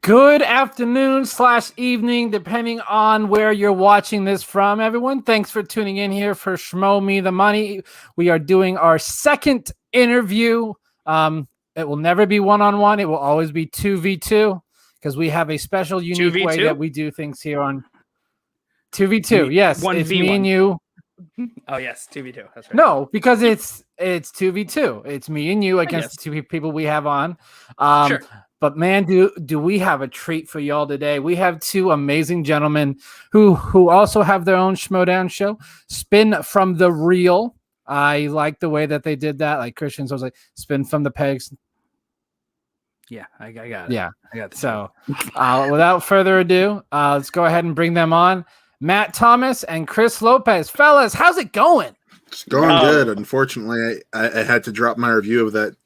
Good afternoon / evening, depending on where you're watching this from, everyone. Thanks for tuning in here for Schmoe Me the Money. We are doing our second interview. It will never be one-on-one. It will always be 2v2 because we have a special, unique 2v2? way that we do things here on 2v2. Yes, 1v1. It's me and you. Oh, yes, 2v2. That's right. No, because it's 2v2. It's me and you against the two people we have on. Sure. But man, do we have a treat for y'all today. We have two amazing gentlemen who also have their own Schmoedown show, Spin from the Real. I like the way that they did that. Like Christians, I was like, spin from the pegs. Yeah, I got it. Yeah. I got it. So without further ado, let's go ahead and bring them on. Matt Thomas and Chris Lopez. Fellas, how's it going? It's going good. Unfortunately, I had to drop my review of that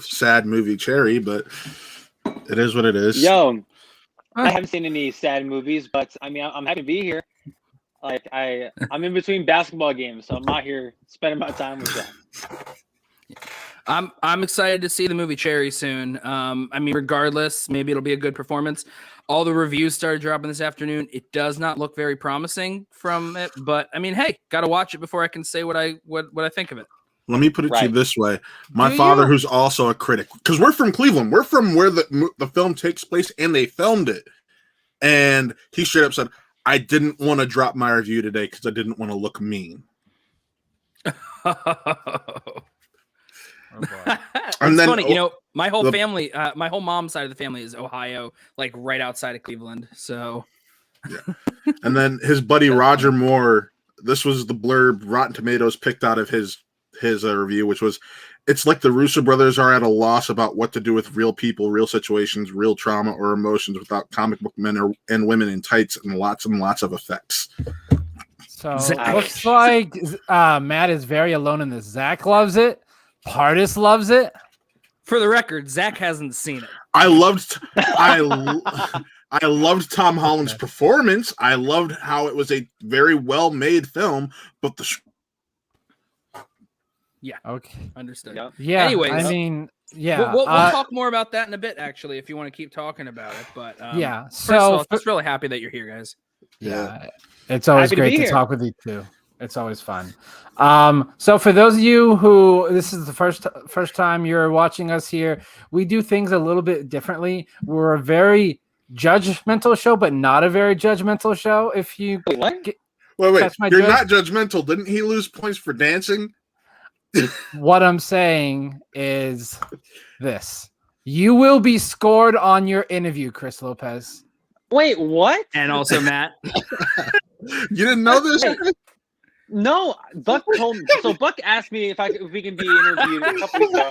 sad movie Cherry, but it is what it is. Yo, I haven't seen any sad movies, but I mean, I'm happy to be here. Like I'm in between basketball games, so I'm out here spending my time with them. I'm excited to see the movie Cherry soon. I mean, regardless, maybe it'll be a good performance. All the reviews started dropping this afternoon. It does not look very promising from it, but I mean, hey, got to watch it before I can say what I think of it. Let me put it to you this way. My father, who's also a critic, because we're from Cleveland. We're from where the film takes place, and they filmed it. And he straight up said, I didn't want to drop my review today because I didn't want to look mean. It's funny, you know, my whole family, my whole mom's side of the family is Ohio, like right outside of Cleveland. So, yeah. And then his buddy Roger Moore, this was the blurb Rotten Tomatoes picked out of his review, which was, it's like the Russo brothers are at a loss about what to do with real people, real situations, real trauma or emotions without comic book men and women in tights and lots of effects. So looks like Matt is very alone in this. Zach loves it. Pardis loves it. For the record, Zach hasn't seen it. I loved Tom Holland's performance. I loved how it was a very well-made film, but yeah. Okay. Understood. Yeah. Anyways, I mean, yeah. We'll talk more about that in a bit, actually, if you want to keep talking about it. But yeah. First of all, just really happy that you're here, guys. Yeah. It's always great to talk with you too. It's always fun. So for those of you who this is the first time you're watching us here, we do things a little bit differently. We're a very judgmental show, but not a very judgmental show. If you wait, you're not judgmental. Didn't he lose points for dancing? What I'm saying is this: you will be scored on your interview, Chris Lopez. Wait, what? And also Matt. You didn't know this? No, Buck told me. So Buck asked me if we can be interviewed a couple weeks ago,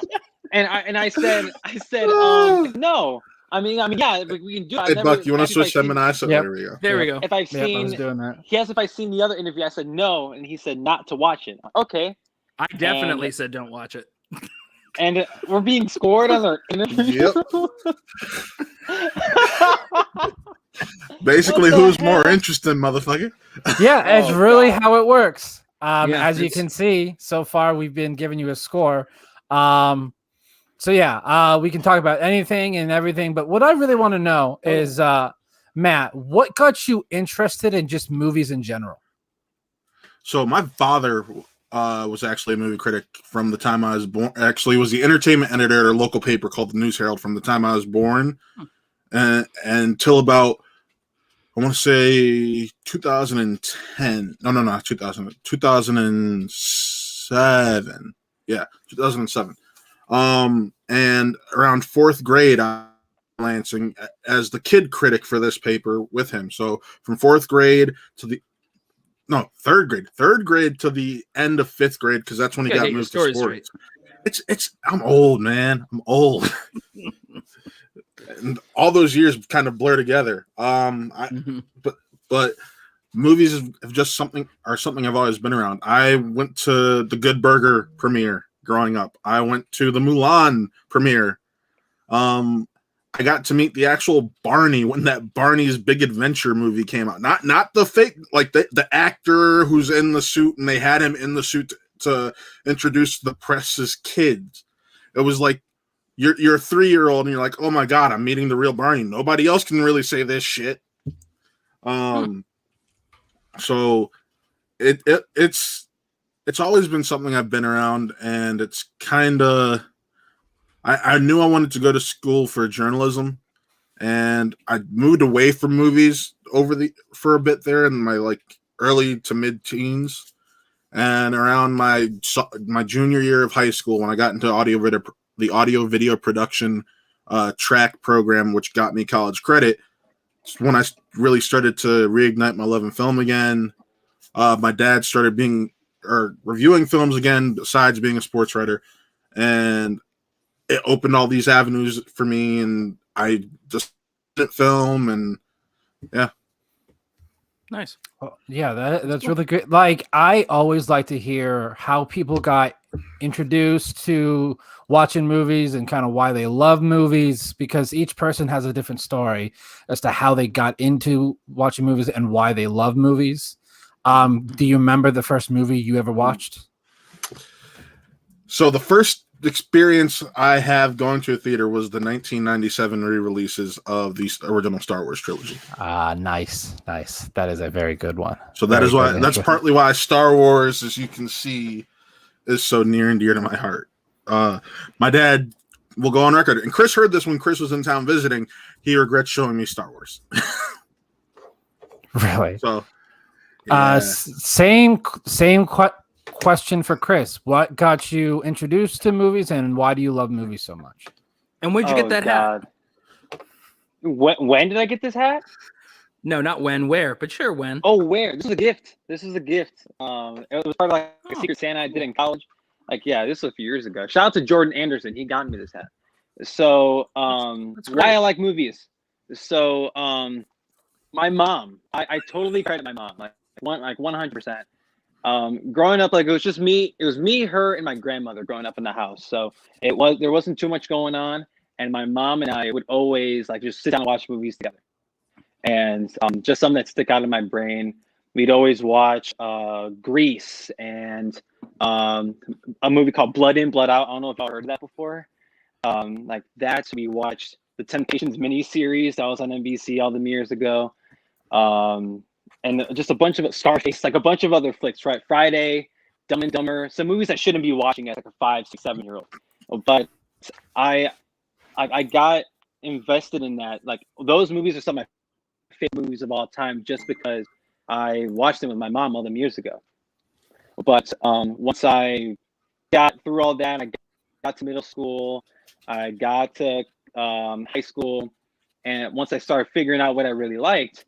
and I said no. I mean, yeah, we can do it. Hey, Buck, you want to switch them and I said, yep. there we go. There we go. If I've seen, I was doing that. He asked if I've seen the other interview. I said no, and he said not to watch it. Okay. I definitely said don't watch it. And we're being scored on our interview. Yep. Basically, who's more interesting, motherfucker? Yeah, it's really how it works. As you it's... can see, so far we've been giving you a score. So yeah, we can talk about anything and everything. But what I really want to know is, Matt, what got you interested in just movies in general? So my father was actually a movie critic from the time I was born. Actually, was the entertainment editor at a local paper called the News Herald from the time I was born, and until about, I want to say 2010. No, not 2000. 2007. Yeah, 2007. And around fourth grade, I was freelancing as the kid critic for this paper with him. So from fourth grade to third grade to the end of fifth grade, because that's when he got moved to sports. It's I'm old, man. I'm old. And all those years kind of blur together. But movies have just something I've always been around. I went to the Good Burger premiere growing up. I went to the Mulan premiere. I got to meet the actual Barney when that Barney's Big Adventure movie came out. Not the fake, like the actor who's in the suit, and they had him in the suit to introduce the press as kids. It was like you're a 3-year-old and you're like, oh my god, I'm meeting the real Barney. Nobody else can really say this shit. So it's always been something I've been around, and it's kind of I knew I wanted to go to school for journalism, and I moved away from movies for a bit there in my like early to mid teens, and around my junior year of high school when I got into the audio video production track program, which got me college credit. It's when I really started to reignite my love in film again. My dad started reviewing films again, besides being a sports writer, and it opened all these avenues for me, and I just did film, and yeah. Nice. Well, yeah, that's really good. Like, I always like to hear how people got introduced to watching movies and kind of why they love movies, because each person has a different story as to how they got into watching movies and why they love movies. Do you remember the first movie you ever watched? So the first experience I have going to a theater was the 1997 re-releases of the original Star Wars trilogy. Nice. That is a very good one. So that's partly why Star Wars, as you can see, is so near and dear to my heart. My dad will go on record, and Chris heard this when Chris was in town visiting. He regrets showing me Star Wars. Really? So, yeah. Same question for Chris. What got you introduced to movies, and why do you love movies so much? And where'd you get that hat? When did I get this hat? No, not when, where, but sure, when. Oh, where? This is a gift. It was part of like a Secret Santa I did in college. Like, yeah, this was a few years ago. Shout out to Jordan Anderson. He got me this hat. So, That's great. why I like movies. So, my mom, I totally credit my mom, like 100%. Growing up, like it was me, her, and my grandmother growing up in the house. So there wasn't too much going on, and my mom and I would always like just sit down and watch movies together. And just something that stick out in my brain. We'd always watch Grease and a movie called Blood In, Blood Out. I don't know if y'all heard of that before. Like that's we watched the Temptations miniseries that was on NBC all them years ago. And just a bunch of Scarface, like a bunch of other flicks, right? Friday, Dumb and Dumber, some movies I shouldn't be watching as like a 5, 6, 7-year-old. But I got invested in that. Like those movies are some of my favorite movies of all time, just because I watched them with my mom all them years ago. But once I got through all that, I got to middle school, I got to high school, and once I started figuring out what I really liked,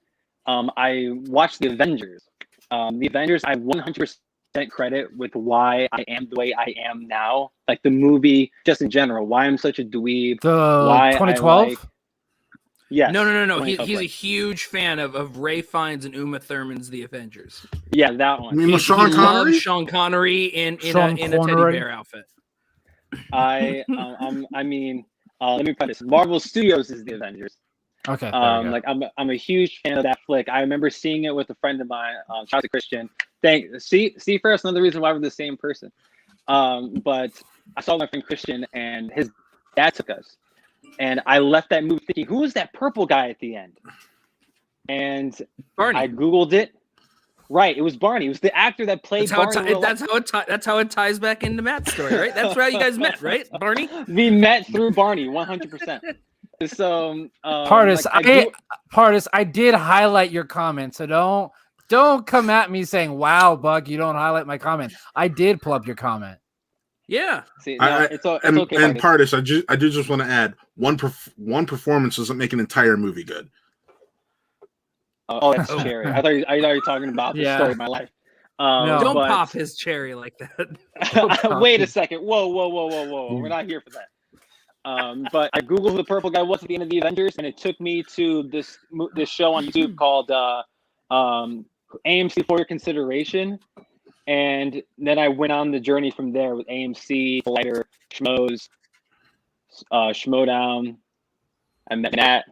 I watched The Avengers. The Avengers, I 100% credit with why I am the way I am now. Like the movie, just in general, why I'm such a dweeb. The 2012? Yeah. No. He's a huge fan of Ray Fiennes and Uma Thurman's The Avengers. Yeah, that one. You mean Sean Connery? Sean Connery in a teddy bear outfit. I mean, let me put this. Marvel Studios is The Avengers. Okay. Like I'm a huge fan of that flick. I remember seeing it with a friend of mine, shout out to Christian. See first, another reason why we're the same person. But I saw my friend Christian and his dad took us. And I left that movie thinking, who was that purple guy at the end? And Barney. I Googled it. Right, it was Barney. It was the actor that played Barney. That's how it ties back into Matt's story, right? That's how you guys met, right, Barney? We met through Barney, 100%. So, Partis, I did highlight your comment, so don't come at me saying, "Wow, Buck, you don't highlight my comment." I did pull up your comment. Yeah. See, no, it's okay. And Partis, I do just want to add one performance doesn't make an entire movie good. Oh, that's cherry. I thought you were talking about the story of my life. No, don't pop his cherry like that. Wait a second. Whoa. We're not here for that. But I Googled who the purple guy was at the end of the Avengers, and it took me to this show on YouTube called AMC for Your Consideration. And then I went on the journey from there with AMC, Lighter, Schmoes, Schmoedown. I met Matt.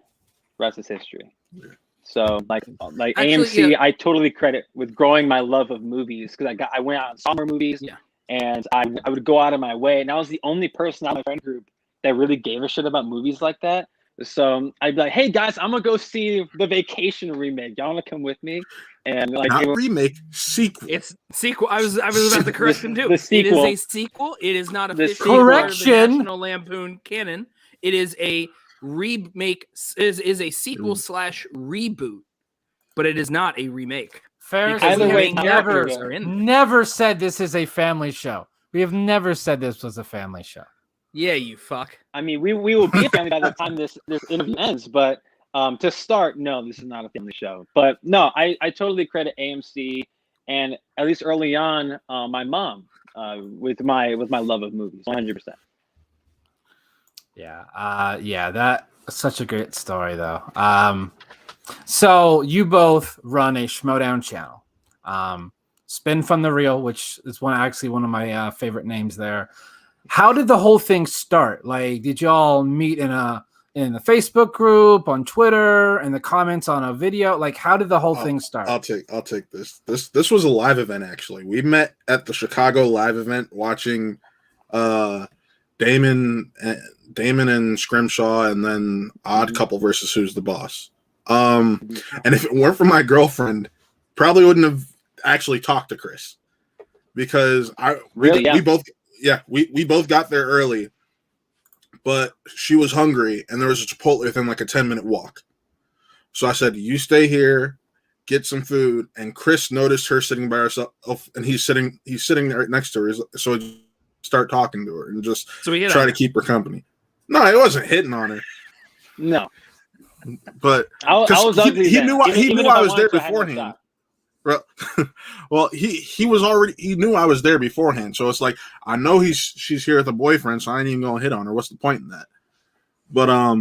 Rest is history. Yeah. So like actually, AMC, yeah. I totally credit with growing my love of movies because I went out and saw more movies. Yeah. And I would go out of my way, and I was the only person out of my friend group that really gave a shit about movies like that. So I'd be like, hey guys, I'm gonna go see the Vacation remake. Y'all wanna come with me? And like, Not remake, sequel. It's sequel. I was about to correct him too. The sequel. It is a sequel. It is not The officially part of the Correction. National Lampoon canon. It is a remake. Is a sequel / reboot, but it is not a remake. Ferris, Because Either we way, have not never, accurate. are in there. never said this is a family show. We have never said this was a family show. Yeah, you fuck. I mean, we will be a family by the time this interview ends. But to start, no, this is not a family show. But no, I totally credit AMC and at least early on, my mom with my love of movies, 100%. Yeah, that's such a great story though. So you both run a Schmoedown channel. Spin from the Real, which is one of my favorite names there. How did the whole thing start? Like, did y'all meet in the Facebook group, on Twitter, in the comments on a video? Like, how did the whole thing start? I'll take this. This was a live event actually. We met at the Chicago live event watching Damon and Scrimshaw, and then Odd Couple versus Who's the Boss. And if it weren't for my girlfriend, probably wouldn't have actually talked to Chris, because we both got there early, but she was hungry and there was a Chipotle within like a 10-minute walk. So I said, you stay here, get some food. And Chris noticed her sitting by herself, and he's sitting right next to her. So he start talking to her and just try to keep her company. No, it wasn't hitting on her. No, but I was ugly. He knew I was there beforehand. Well, he knew I was there beforehand, so it's like, I know she's here with a boyfriend, so I ain't even gonna hit on her. What's the point in that? But I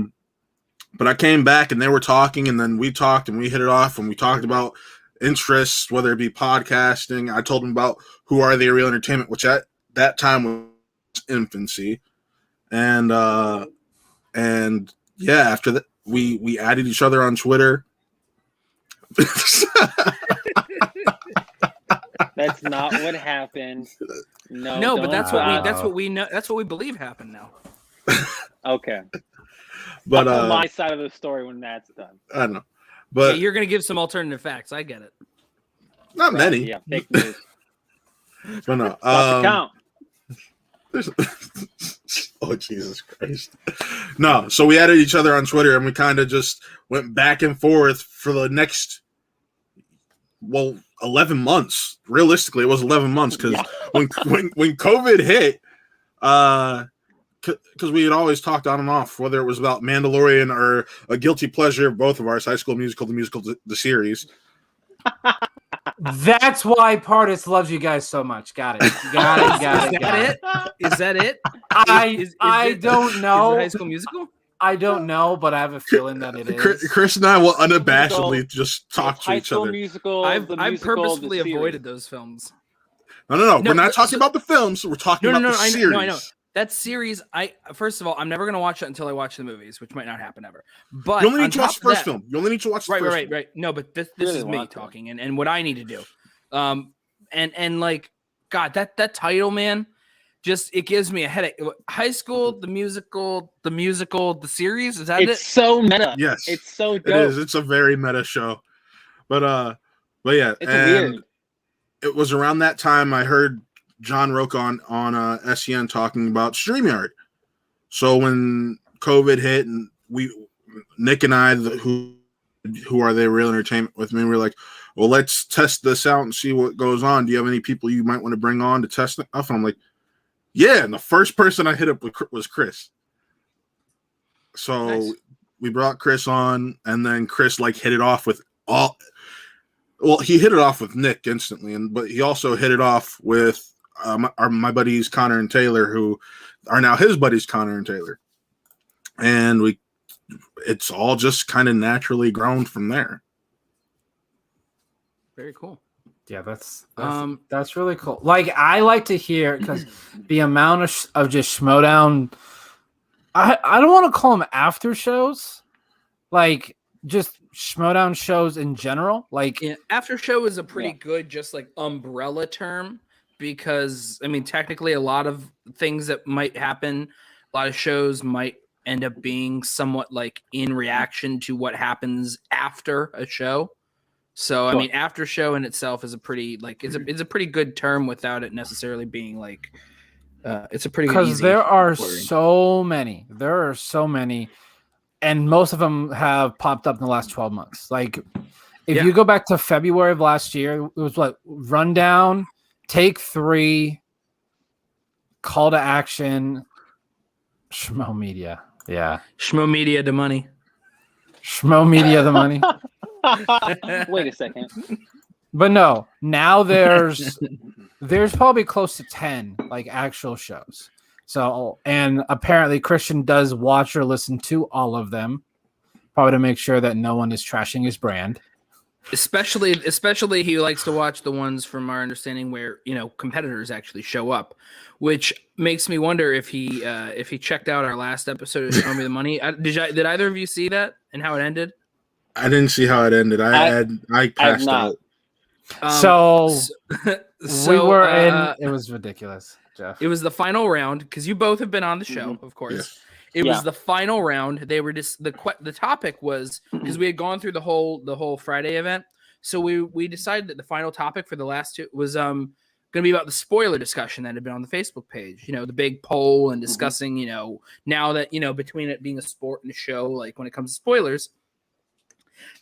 came back and they were talking, and then we talked and we hit it off, and we talked about interests, whether it be podcasting. I told him about Who Are They Real Entertainment, which at that time was infancy, and yeah, after that we added each other on Twitter. That's not what happened. No, but that's what we know. That's what we believe happened now. Okay. But on my side of the story when that's done. I don't know. But yeah, you're gonna give some alternative facts. I get it. Not many. Yeah, fake news. But no. Count. Oh, Jesus Christ. No, so we added each other on Twitter, and we kind of just went back and forth for the next 11 months. Realistically, it was 11 months, because when COVID hit, because we had always talked on and off, whether it was about Mandalorian or a guilty pleasure of both of ours, High School Musical, the series. That's why Pardis loves you guys so much. Got it. Is that it? I don't know. Is it High School Musical? I don't know, but I have a feeling that it is. Chris and I will unabashedly just talk to each other. Musical, I've purposefully avoided those films. No. We're not talking about the films. We're talking about the series. I know. That series, first of all, I'm never going to watch it until I watch the movies, which might not happen ever. But you only need to watch the first film. You only need to watch the first film. Right. No, but this is me talking and what I need to do. And like, God, that title, man, just, it gives me a headache. High School, the musical, the series. Is that it? It's so meta. Yes. It's so dope. It is. It's a very meta show. But yeah. It's weird. It was around that time I heard John Roque on SEN talking about StreamYard. So when COVID hit, and Nick and I, who Are They Real Entertainment with me, we were like, well, let's test this out and see what goes on. Do you have any people you might want to bring on to test it up? And I'm like, yeah. And the first person I hit up with was Chris. So nice. We brought Chris on, and then Chris hit it off with all. Well, he hit it off with Nick instantly, but he also hit it off with my buddies Connor and Taylor, who are now his buddies Connor and Taylor, and it's all just kind of naturally grown from there. Very cool. Yeah, that's really cool. Like, I like to hear, because the amount of just Schmoedown, I don't want to call them after shows, like just Schmoedown shows in general. Like, after show is a pretty good just like umbrella term, because I mean technically a lot of things that might happen A lot of shows might end up being somewhat like in reaction to what happens after a show. So I mean, after show in itself is a pretty like it's a pretty good term without it necessarily being like it's a pretty good because easy there are wording. so many. There are so many, and most of them have popped up in the last 12 months. Like if you go back to February of last year, it was what Rundown, Take 3, Call to Action, Schmoe Media. Yeah, Schmoe Media the money. Schmoe Media the money. Wait a second. But no, now there's probably close to 10 like actual shows. So, and apparently Christian does watch or listen to all of them, probably to make sure that no one is trashing his brand. Especially he likes to watch the ones from our understanding where, you know, competitors actually show up, which makes me wonder if he checked out our last episode of Show Me the Money. Did either of you see that and how it ended? I didn't see how it ended. I passed out. So we were in. It was ridiculous, Jeff. It was the final round because you both have been on the show, of course. Yes. It was the final round. They were just the topic was because we had gone through the whole Friday event, so we decided that the final topic for the last two was going to be about the spoiler discussion that had been on the Facebook page. You know, the big poll and discussing. You know, now that between it being a sport and a show, like when it comes to spoilers.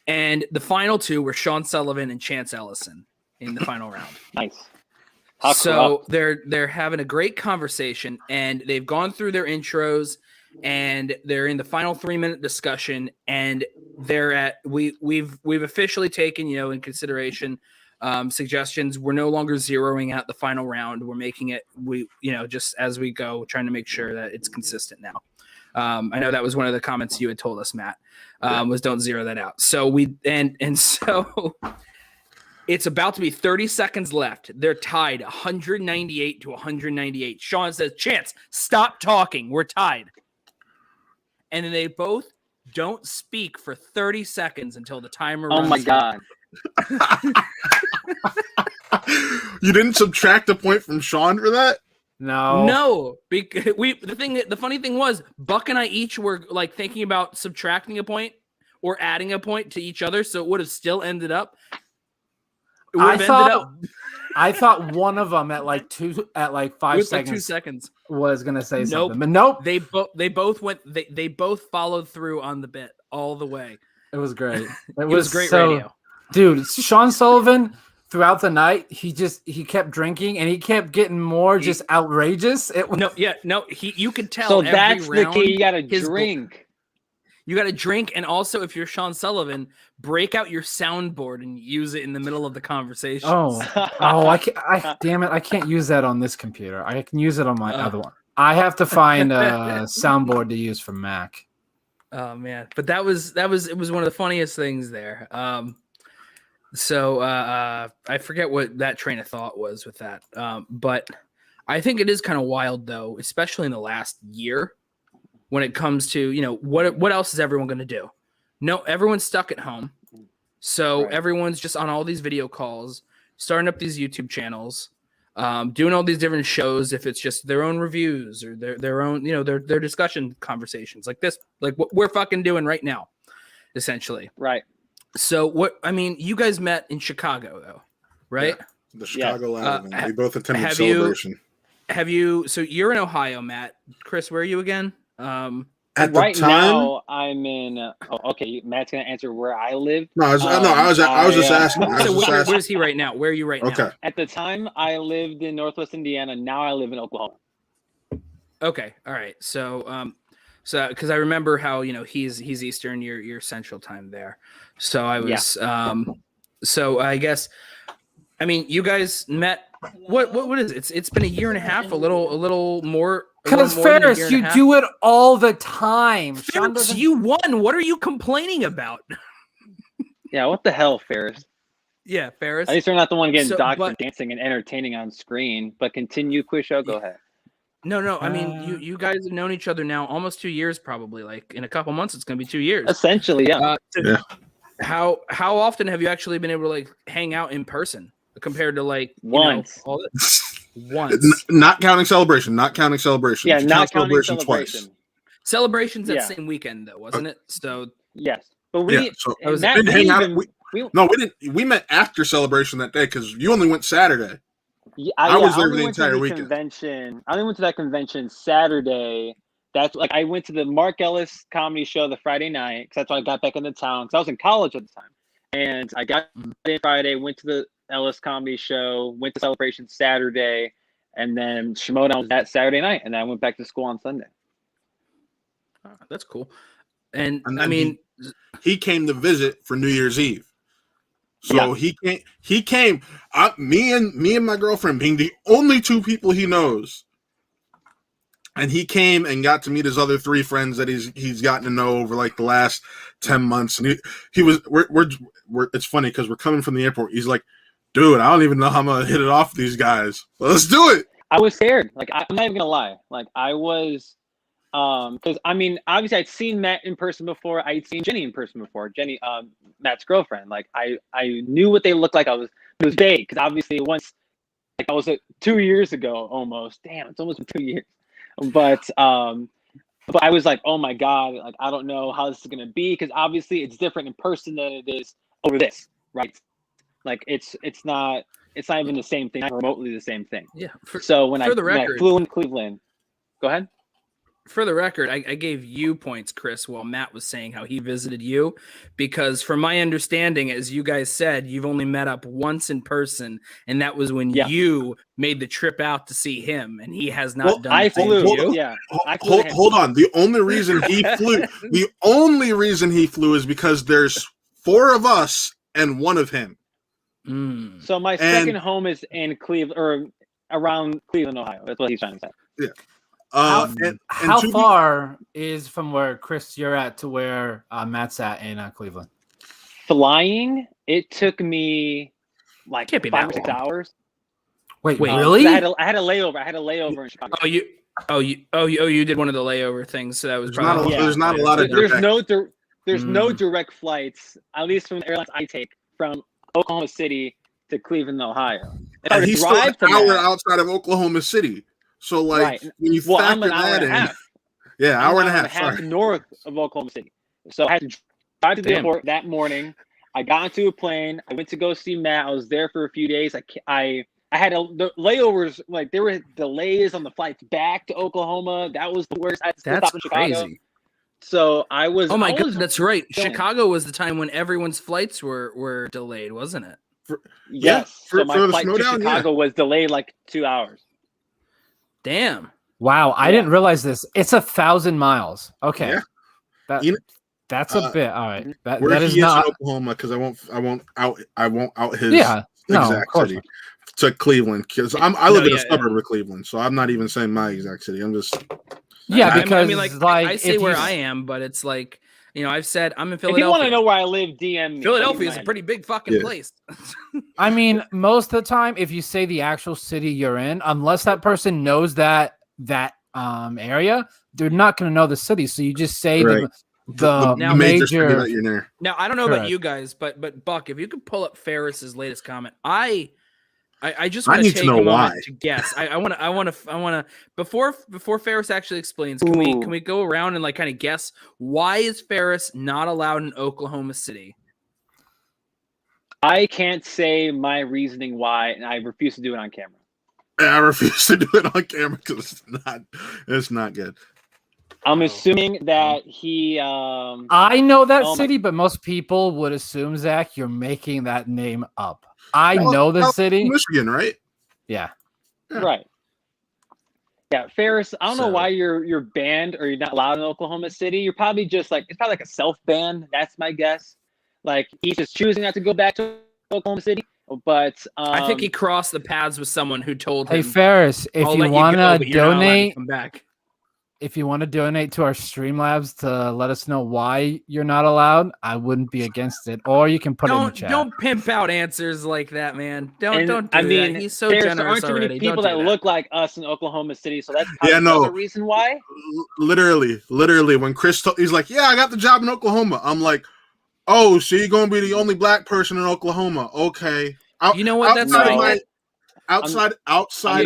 And the final two were Sean Sullivan and Chance Ellison in the final round. Nice. So they're having a great conversation, and they've gone through their intros, and they're in the final 3-minute discussion, and we've officially taken in consideration suggestions. We're no longer zeroing out the final round. We're making it just as we go, trying to make sure that it's consistent now. I know that was one of the comments you had told us, Matt, was don't zero that out. So so it's about to be 30 seconds left. They're tied 198 to 198. Sean says, Chance, stop talking. We're tied. And then they both don't speak for 30 seconds until the timer runs. Oh my God. You didn't subtract a point from Sean for that? No, because the funny thing was Buck and I each were like thinking about subtracting a point or adding a point to each other, so it would have still ended up. I thought one of them at like 5 seconds. Like 2 seconds was gonna say something, but nope. They both went. They both followed through on the bit all the way. It was great. It was great radio, dude. Sean Sullivan. Throughout the night, he kept drinking and he kept getting more just outrageous. You could tell. So every that's round, the key. You got to drink. You got to drink, and also if you're Sean Sullivan, break out your soundboard and use it in the middle of the conversation. Damn it! I can't use that on this computer. I can use it on my other one. I have to find a soundboard to use for Mac. Oh man, but it was one of the funniest things there. So I forget what that train of thought was with that. But I think it is kind of wild though, especially in the last year when it comes to, what else is everyone going to do? No, everyone's stuck at home. So everyone's just on all these video calls, starting up these YouTube channels, doing all these different shows. If it's just their own reviews or their own, their discussion conversations like this, like what we're fucking doing right now, essentially. Right. So you guys met in Chicago though, right? Yeah, the Chicago Live event. We both attended Celebration. So you're in Ohio, Matt. Chris, where are you again? At right the time, now I'm in. Okay, Matt's gonna answer where I live. I was just asking. Where's he right now? Where are you right now? Okay. At the time, I lived in Northwest Indiana. Now I live in Oklahoma. Okay, all right. So because I remember how he's Eastern, you're Central Time there. So I was so I guess you guys met what is it? It's been a year and a half, a little more. Because Ferris, you do it all the time. Ferris, you won. What are you complaining about? Yeah, what the hell, Ferris? Yeah, Ferris. At least they're not the one getting docked for dancing and entertaining on screen. But continue, quiz show. Go ahead. No. You guys have known each other now almost 2 years, probably. Like in a couple months, it's going to be 2 years. Essentially, yeah. How often have you actually been able to like hang out in person compared to like once? Once. Not counting celebration. Not counting celebration. Yeah, If you not count counting celebration celebration. twice. Celebrations that Yeah. same weekend though, wasn't it? So Yes, but Yeah, we so That was Matt, we didn't hang out. we No, we didn't. We met after celebration that day because you only went Saturday. I was there only the went to entire the weekend. convention. I only went to that convention Saturday. That's like I went to the Mark Ellis comedy show the Friday night because that's when I got back into town because I was in college at the time. And I got in Friday, went to the Ellis comedy show, went to celebration Saturday, and then Schmoedown was that Saturday night, and then I went back to school on Sunday. that's cool. And And I then mean, he came to visit for New Year's Eve. So he came. Me and my girlfriend being the only two people he knows, and he came and got to meet his other three friends that he's gotten to know over like the last 10 months. And he was we're it's funny because we're coming from the airport. He's like, dude, I don't even know how I'm gonna hit it off with these guys. Let's do it. I was scared. Like I'm not even gonna lie. Like I was, because I mean, obviously I'd seen Matt in person before. I'd seen Jenny in person before. Jenny, Matt's girlfriend. Like I knew what they looked like. It was vague because obviously once, like I was 2 years ago almost. Damn, it's almost been 2 years. But I was like, oh my god, like I don't know how this is gonna be because obviously it's different in person than it is over this, right? Like it's not even the same thing, not remotely the same thing. yeah. So when I record, flew in Cleveland, go ahead. For the record, I gave you points, Chris, while Matt was saying how he visited you, because from my understanding, as you guys said, you've only met up once in person, and that was when you made the trip out to see him, and he has not done. I flew. You. Yeah, Hold on. The only reason he flew, is because there's 4 of us and 1 of him. So my second home is in Cleveland or around Cleveland, Ohio. That's what he's trying to say. Yeah. How far is from where Chris you're at to where Matt's at in Cleveland? Flying, it took me like Can't be 5 or that 6 long. hours. Wait, really? I had a layover. I had a layover in Chicago. You did one of the layover things, so that was probably. There's not a lot of There's no direct flights, at least from the airlines I take, from Oklahoma City to Cleveland, Ohio. And he's still an hour outside of Oklahoma City. So, like, when you factor that in, hour and a half north of Oklahoma City. So I had to drive to the airport that morning. I got into a plane. I went to go see Matt. I was there for a few days. I had the layovers. Like there were delays on the flights back to Oklahoma. That was the worst. I had to stop in Chicago. Crazy. So I was. Oh my god, that's right. Chicago was the time when everyone's flights were delayed, wasn't it? Yes. So my flight to Chicago was delayed like 2 hours. Damn. Wow, I didn't realize this. It's 1,000 miles. Okay. Yeah. That's a bit. All right. That is not in Oklahoma because I won't out his exact city to Cleveland because I live in a suburb of Cleveland, so I'm not even saying my exact city. I'm just because I mean, like I say where I am, but it's like I've said I'm in Philadelphia. If you want to know where I live, DM me. Philadelphia is a pretty big fucking place. I mean, most of the time, if you say the actual city you're in, unless that person knows that area, they're not going to know the city. So you just say the major city that you're near. Now I don't know about you guys, but Buck, if you could pull up Ferris's latest comment, I just want to take a moment to guess. I want to before Ferris actually explains. Can we go around and like kind of guess why is Ferris not allowed in Oklahoma City? I can't say my reasoning why, and I refuse to do it on camera. I refuse to do it on camera because it's not good. I'm assuming that he. I know that city, but most people would assume, Zach, you're making that name up. I know the city. Michigan, right? Yeah. Right. Yeah, Ferris, I don't know why you're banned or you're not allowed in Oklahoma City. You're probably just like, it's probably like a self-ban. That's my guess. Like, he's just choosing not to go back to Oklahoma City. But I think he crossed the paths with someone who told him, hey, Ferris, if you want to donate, come back. If you want to donate to our Streamlabs to let us know why you're not allowed, I wouldn't be against it. Or you can put it in the chat. Don't pimp out answers like that, man. Don't do I mean, that. He's so generous there aren't too many people that look like us in Oklahoma City, so that's probably another reason why. Literally, when Chris he's like, "Yeah, I got the job in Oklahoma." I'm like, "Oh, so you're gonna be the only black person in Oklahoma?" Okay. You know what? That's right. outside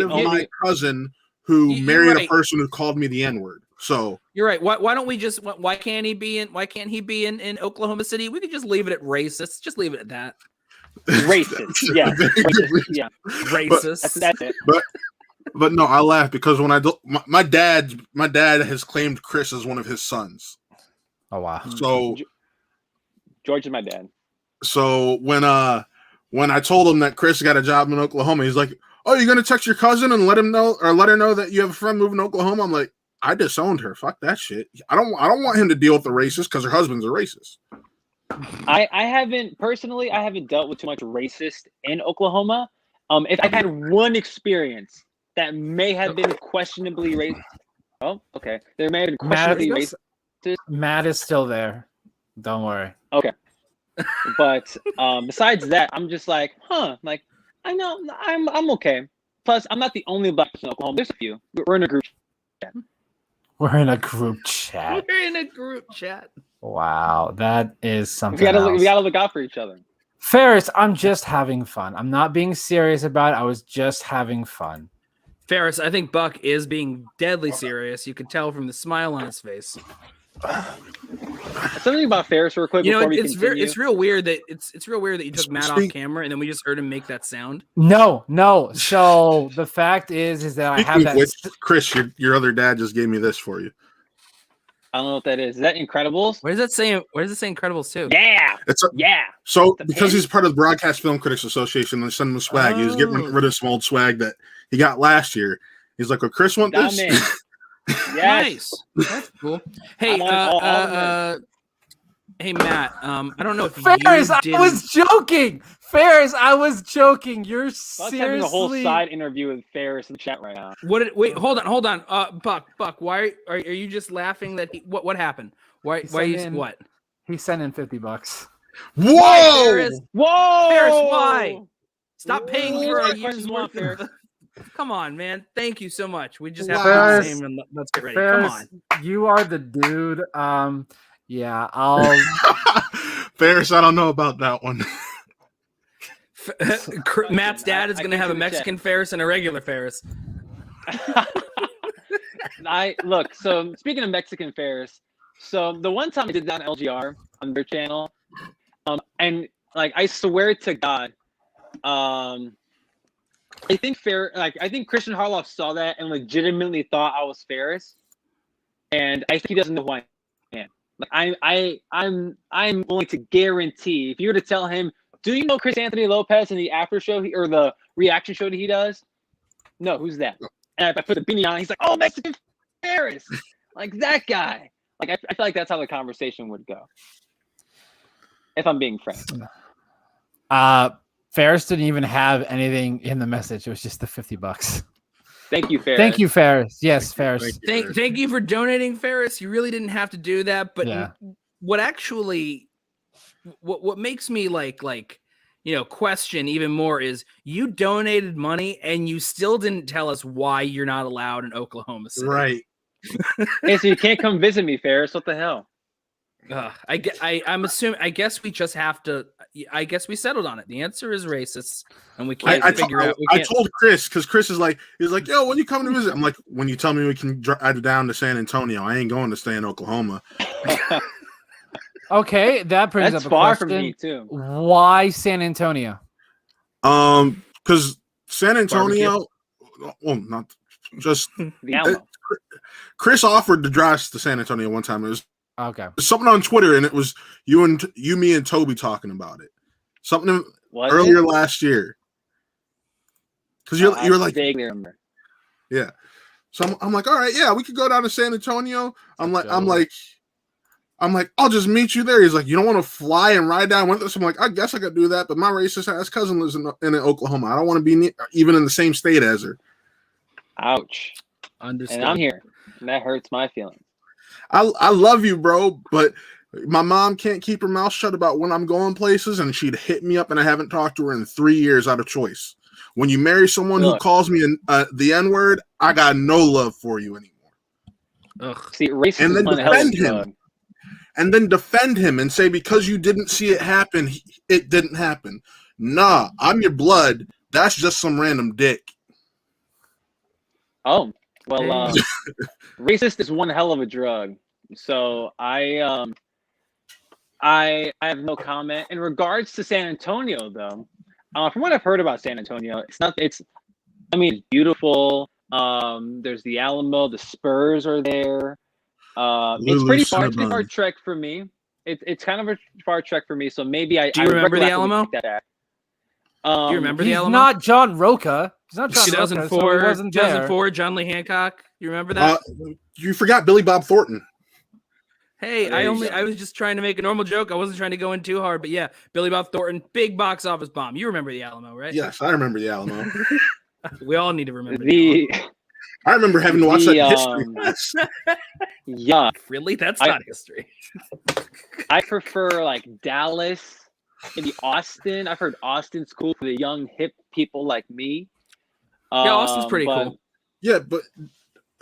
of only- my cousin who You're married a right. person who called me the N-word. So You're right. Why don't we just? Why can't he be in Oklahoma City? We could just leave it at racist. Just leave it at that. Racist. Yeah. Racist. Yeah. Racist. That's it. but no, I laugh because when my dad has claimed Chris as one of his sons. Oh wow. So George is my dad. So when I told him that Chris got a job in Oklahoma, he's like, "Oh, you're gonna text your cousin and let her know that you have a friend moving to Oklahoma?" I'm like, I disowned her. Fuck that shit. I don't want him to deal with the racist because her husband's a racist. I haven't dealt with too much racist in Oklahoma. If I had one experience that may have been questionably racist. Oh, okay. There may have been questionably racist. Matt is still there. Don't worry. Okay. But besides that, I'm just like, like I know I'm okay. Plus, I'm not the only black person in Oklahoma. There's a few. We're in a group chat. We're in a group chat. We're in a group chat. Wow, that is something. We else. gotta look out for each other. Ferris, I'm just having fun. I'm not being serious about it. I was just having fun. Ferris, I think Buck is being deadly serious. You could tell from the smile on his face. Something about Ferris, real quick. You know, before we it's continue. it's real weird that it's real weird that you took Matt off camera and then we just heard him make that sound. No. So the fact is that I have that. Which, Chris, your other dad just gave me this for you. I don't know what that is. Is that Incredibles? Where does it say Incredibles 2? Yeah. Yeah. So because he's part of the Broadcast Film Critics Association, they send him a swag. He was getting rid of some old swag that he got last year. He's like, "Well, Chris want this." Yes. Nice. That's cool. Hey, hey Matt. I don't know if Ferris, you I was joking. Ferris, I was joking. You're Buck's seriously having a whole side interview with Ferris in the chat right now. Wait, hold on. Buck, why are you just laughing that what happened? Why you what? He sent in $50. Whoa! Why, Ferris? Whoa! Ferris, why? Stop paying for a What year's questions you want, worth of... Ferris? Come on, man. Thank you so much. We just have Ferris, to do the same and let's get ready. Ferris, Come on. you are the dude. Yeah, I'll Ferris, I don't know about that one. Matt's dad is going to have a Mexican Ferris and a regular Ferris. Look. So speaking of Mexican Ferris, so the one time I did that on LGR on their channel, and like I swear to God, I think Christian Harloff saw that and legitimately thought I was Ferris, and I think he doesn't know who I am. Like I'm willing to guarantee if you were to tell him, do you know Chris Anthony Lopez in the after show or the reaction show that he does? No, who's that? And if I put the beanie on, he's like, "Oh, Mexican Ferris," like that guy. Like I feel like that's how the conversation would go. If I'm being frank. Ferris didn't even have anything in the message. It was just the $50. Thank you, Ferris. Thank you, Ferris. Yes, Ferris. Thank you for donating, Ferris. You really didn't have to do that, but Yeah. what makes me like question even more is you donated money and you still didn't tell us why you're not allowed in Oklahoma City. Right. Hey, so you can't come visit me, Ferris. What the hell? I'm assuming. I guess we just have to. I guess we settled on it. The answer is racist, and we can't figure out. I told Chris because Chris is like, he's like, "Yo, when you come to visit?" I'm like, "When you tell me we can drive down to San Antonio, I ain't going to stay in Oklahoma." Okay, that brings That's up a far question. from me too. Why San Antonio? Because San Antonio, well, not just The Alamo. Chris offered to drive us to San Antonio one time. It was Okay. something on Twitter, and it was you, me, and Toby talking about it. Something Was earlier it? last year. Because you were like, vaguely remember. yeah. So I'm like, all right, yeah, we could go down to San Antonio. I'm like, I'll just meet you there. He's like, you don't want to fly and ride down with us? I'm like, I guess I could do that, but my racist ass cousin lives in Oklahoma. I don't want to be even in the same state as her. Ouch. Understood. And I'm here. And that hurts my feelings. I love you, bro, but my mom can't keep her mouth shut about when I'm going places, and she'd hit me up, and I haven't talked to her in 3 years out of choice. When you marry someone who calls me the N-word, I got no love for you anymore. Ugh. See, racism And then is one hell of a defend him. drug. And then defend him and say because you didn't see it happen, it didn't happen. Nah, I'm your blood. That's just some random dick. Oh, well, racist is one hell of a drug. So I have no comment in regards to San Antonio, though. From what I've heard about San Antonio, it's beautiful. There's the Alamo, the Spurs are there. It's pretty far. It's a far trek for me. It's kind of a far trek for me. So maybe I. Do you remember the Alamo? Do you remember the he's Alamo? not John Roca. He's not John 2004. Roca, so he wasn't there. 2004. John Lee Hancock. You remember that? You forgot Billy Bob Thornton. Hey, I was just trying to make a normal joke. I wasn't trying to go in too hard, but yeah, Billy Bob Thornton, big box office bomb. You remember the Alamo, right? Yes, I remember the Alamo. We all need to remember the Alamo. I remember having to watch that history class. Yeah. Really? That's not history. I prefer like Dallas, maybe Austin. I've heard Austin's cool for the young, hip people like me. Yeah, Austin's pretty cool. Yeah, but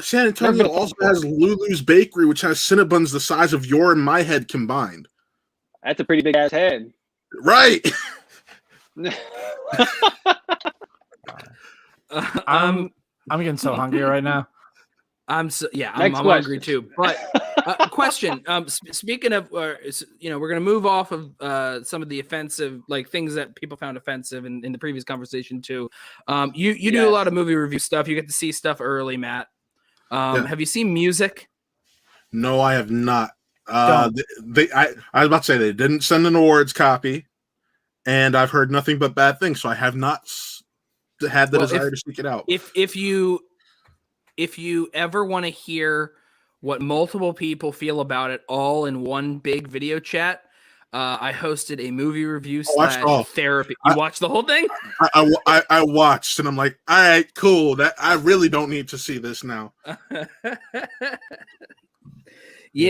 San Antonio also has Lulu's Bakery, which has Cinnabons the size of your and my head combined. That's a pretty big ass head. Right. I'm getting so hungry right now. I'm hungry too. But question. Speaking of, we're gonna move off of some of the offensive, like things that people found offensive in the previous conversation too. You do a lot of movie review stuff. You get to see stuff early, Matt. Have you seen Music? No, I have not. I was about to say they didn't send an awards copy, and I've heard nothing but bad things, so I have not had the desire to seek it out. If you ever want to hear what multiple people feel about it all in one big video chat, I hosted a movie review / therapy. You watched the whole thing? I watched, and I'm like, all right, cool. That I really don't need to see this now. That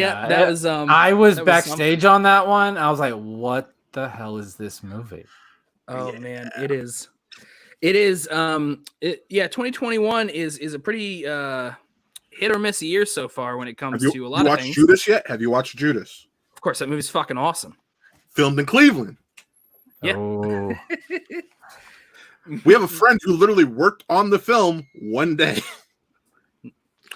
was. I was backstage on that one. I was like, what the hell is this movie? Oh man, it is. It is. 2021 is a pretty hit or miss year so far when it comes to a lot of things. Have you watched Judas yet? Have you watched Judas? Of course, that movie's fucking awesome. Filmed in Cleveland. Yeah. Oh. We have a friend who literally worked on the film one day.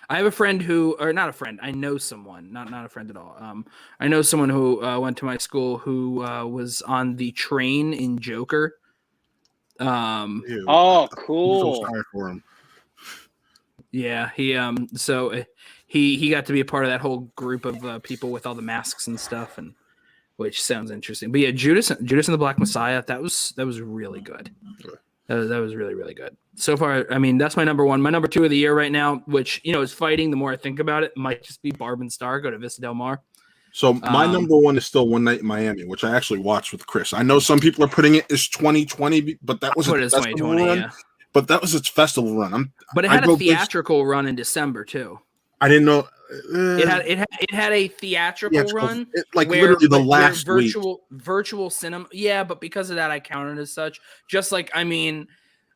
I have a friend not a friend. I know someone, not a friend at all. I know someone who went to my school who was on the train in Joker. Oh, cool. I'm so sorry for him. Yeah, he got to be a part of that whole group of people with all the masks and stuff, and which sounds interesting. But yeah, Judas and the Black Messiah, that was really good. That was really, really good. So far, I mean, that's my number one. My number two of the year right now, which is fighting. The more I think about it, might just be Barb and Star. Go to Vista Del Mar. So my number one is still One Night in Miami, which I actually watched with Chris. I know some people are putting it as 2020, but that was its festival run. Yeah. But that was its festival run. But it had a theatrical run in December too. I didn't know. It had a theatrical run, literally the last virtual cinema. Yeah, but because of that, I counted as such. Just like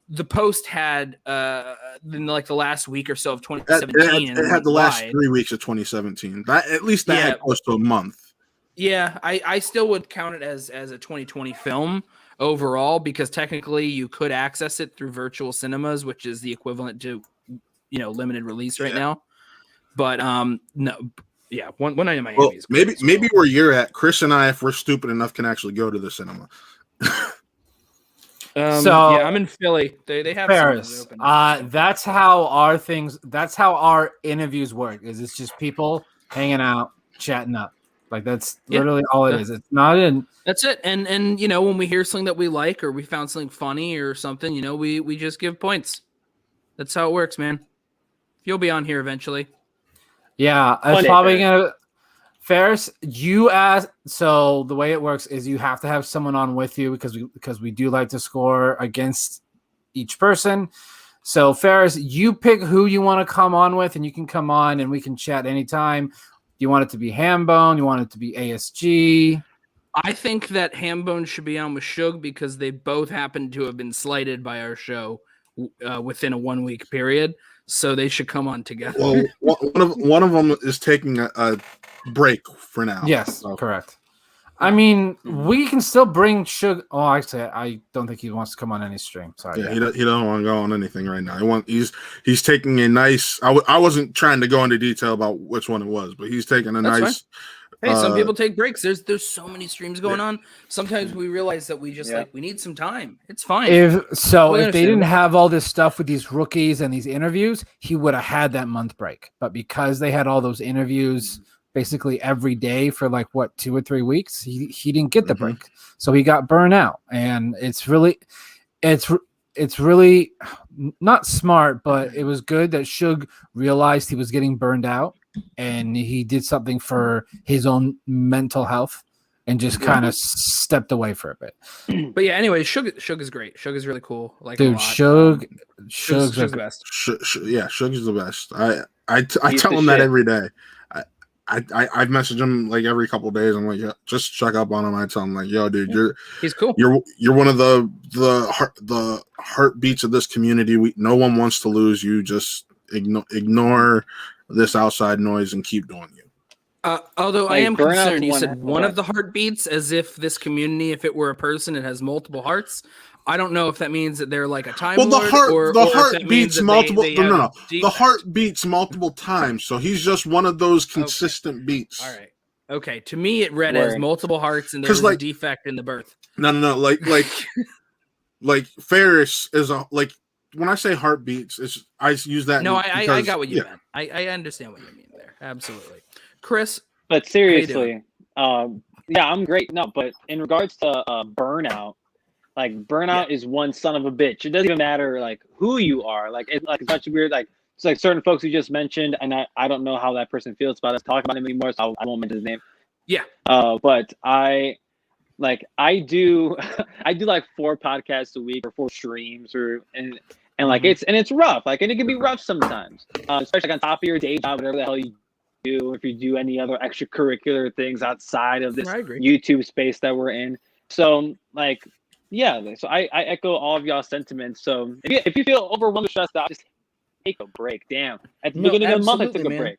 the Post had in the last week or so of 2017. It had the last 3 weeks of 2017. At least that had close to a month. Yeah, I still would count it as a 2020 film overall because technically you could access it through virtual cinemas, which is the equivalent to limited release right now. But no, yeah, one night in Miami. Well, maybe where you're at, Chris and I, if we're stupid enough, can actually go to the cinema. I'm in Philly. They have Paris. That's how our interviews work. It's just people hanging out, chatting up. Like that's literally all it is. It's not in. That's it. And when we hear something that we like or we found something funny or something, we just give points. That's how it works, man. You'll be on here eventually. Yeah, it's probably gonna. Ferris, you asked. So the way it works is you have to have someone on with you because we do like to score against each person. So Ferris, you pick who you want to come on with, and you can come on and we can chat anytime. You want it to be Hambone? You want it to be ASG? I think that Hambone should be on with Suge because they both happen to have been slighted by our show within a 1 week period. So they should come on together. Well, one of them is taking a break for now. Yes, correct. I mean, we can still bring Suge. Oh, actually, I don't think he wants to come on any stream. Sorry. Yeah, he don't want to go on anything right now. He's taking a nice. I wasn't trying to go into detail about which one it was, but he's taking a That's nice. Hey, some people take breaks. There's so many streams going on. Sometimes we realize that we just we need some time. It's fine. If they didn't have all this stuff with these rookies and these interviews, he would have had that month break. But because they had all those interviews basically every day for 2 or 3 weeks, he didn't get the break. So he got burned out. And it's really not smart, but it was good that Suge realized he was getting burned out and he did something for his own mental health and just kind of stepped away for a bit. But yeah, anyway, Suge is great. Suge is really cool. Dude, Suge's the best. Suge's the best. I tell him that every day. I message him every couple of days. I'm like, just check up on him. I tell him yo, dude, he's cool. You're one of the heartbeats of this community. No one wants to lose you. Just ignore this outside noise and keep doing you. Although I am concerned, you said one of the heartbeats, as if this community, if it were a person, it has multiple hearts. I don't know if that means that they're like a time lord, the heart beats multiple. No. The heart beats multiple times, so he's just one of those consistent beats. All right. Okay. To me, it read as multiple hearts, and there's a defect in the birth. No. Like Ferris is when I say heartbeats, I use that. No, I got what you meant. I understand what you mean there. Absolutely, Chris. But seriously, I'm great. No, but in regards to burnout. Burnout is one son of a bitch. It doesn't even matter who you are. It's such weird. It's certain folks you just mentioned, and I don't know how that person feels about us talking about him anymore, so I won't mention his name. Yeah. But I do 4 podcasts a week or 4 streams and it's rough. And it can be rough sometimes, especially on top of your day job, whatever the hell you do. If you do any other extracurricular things outside of this YouTube space that we're in, so so I echo all of y'all's sentiments. So if you feel overwhelmed or stressed out, just take a break. Damn. At the beginning of the month, I took a break.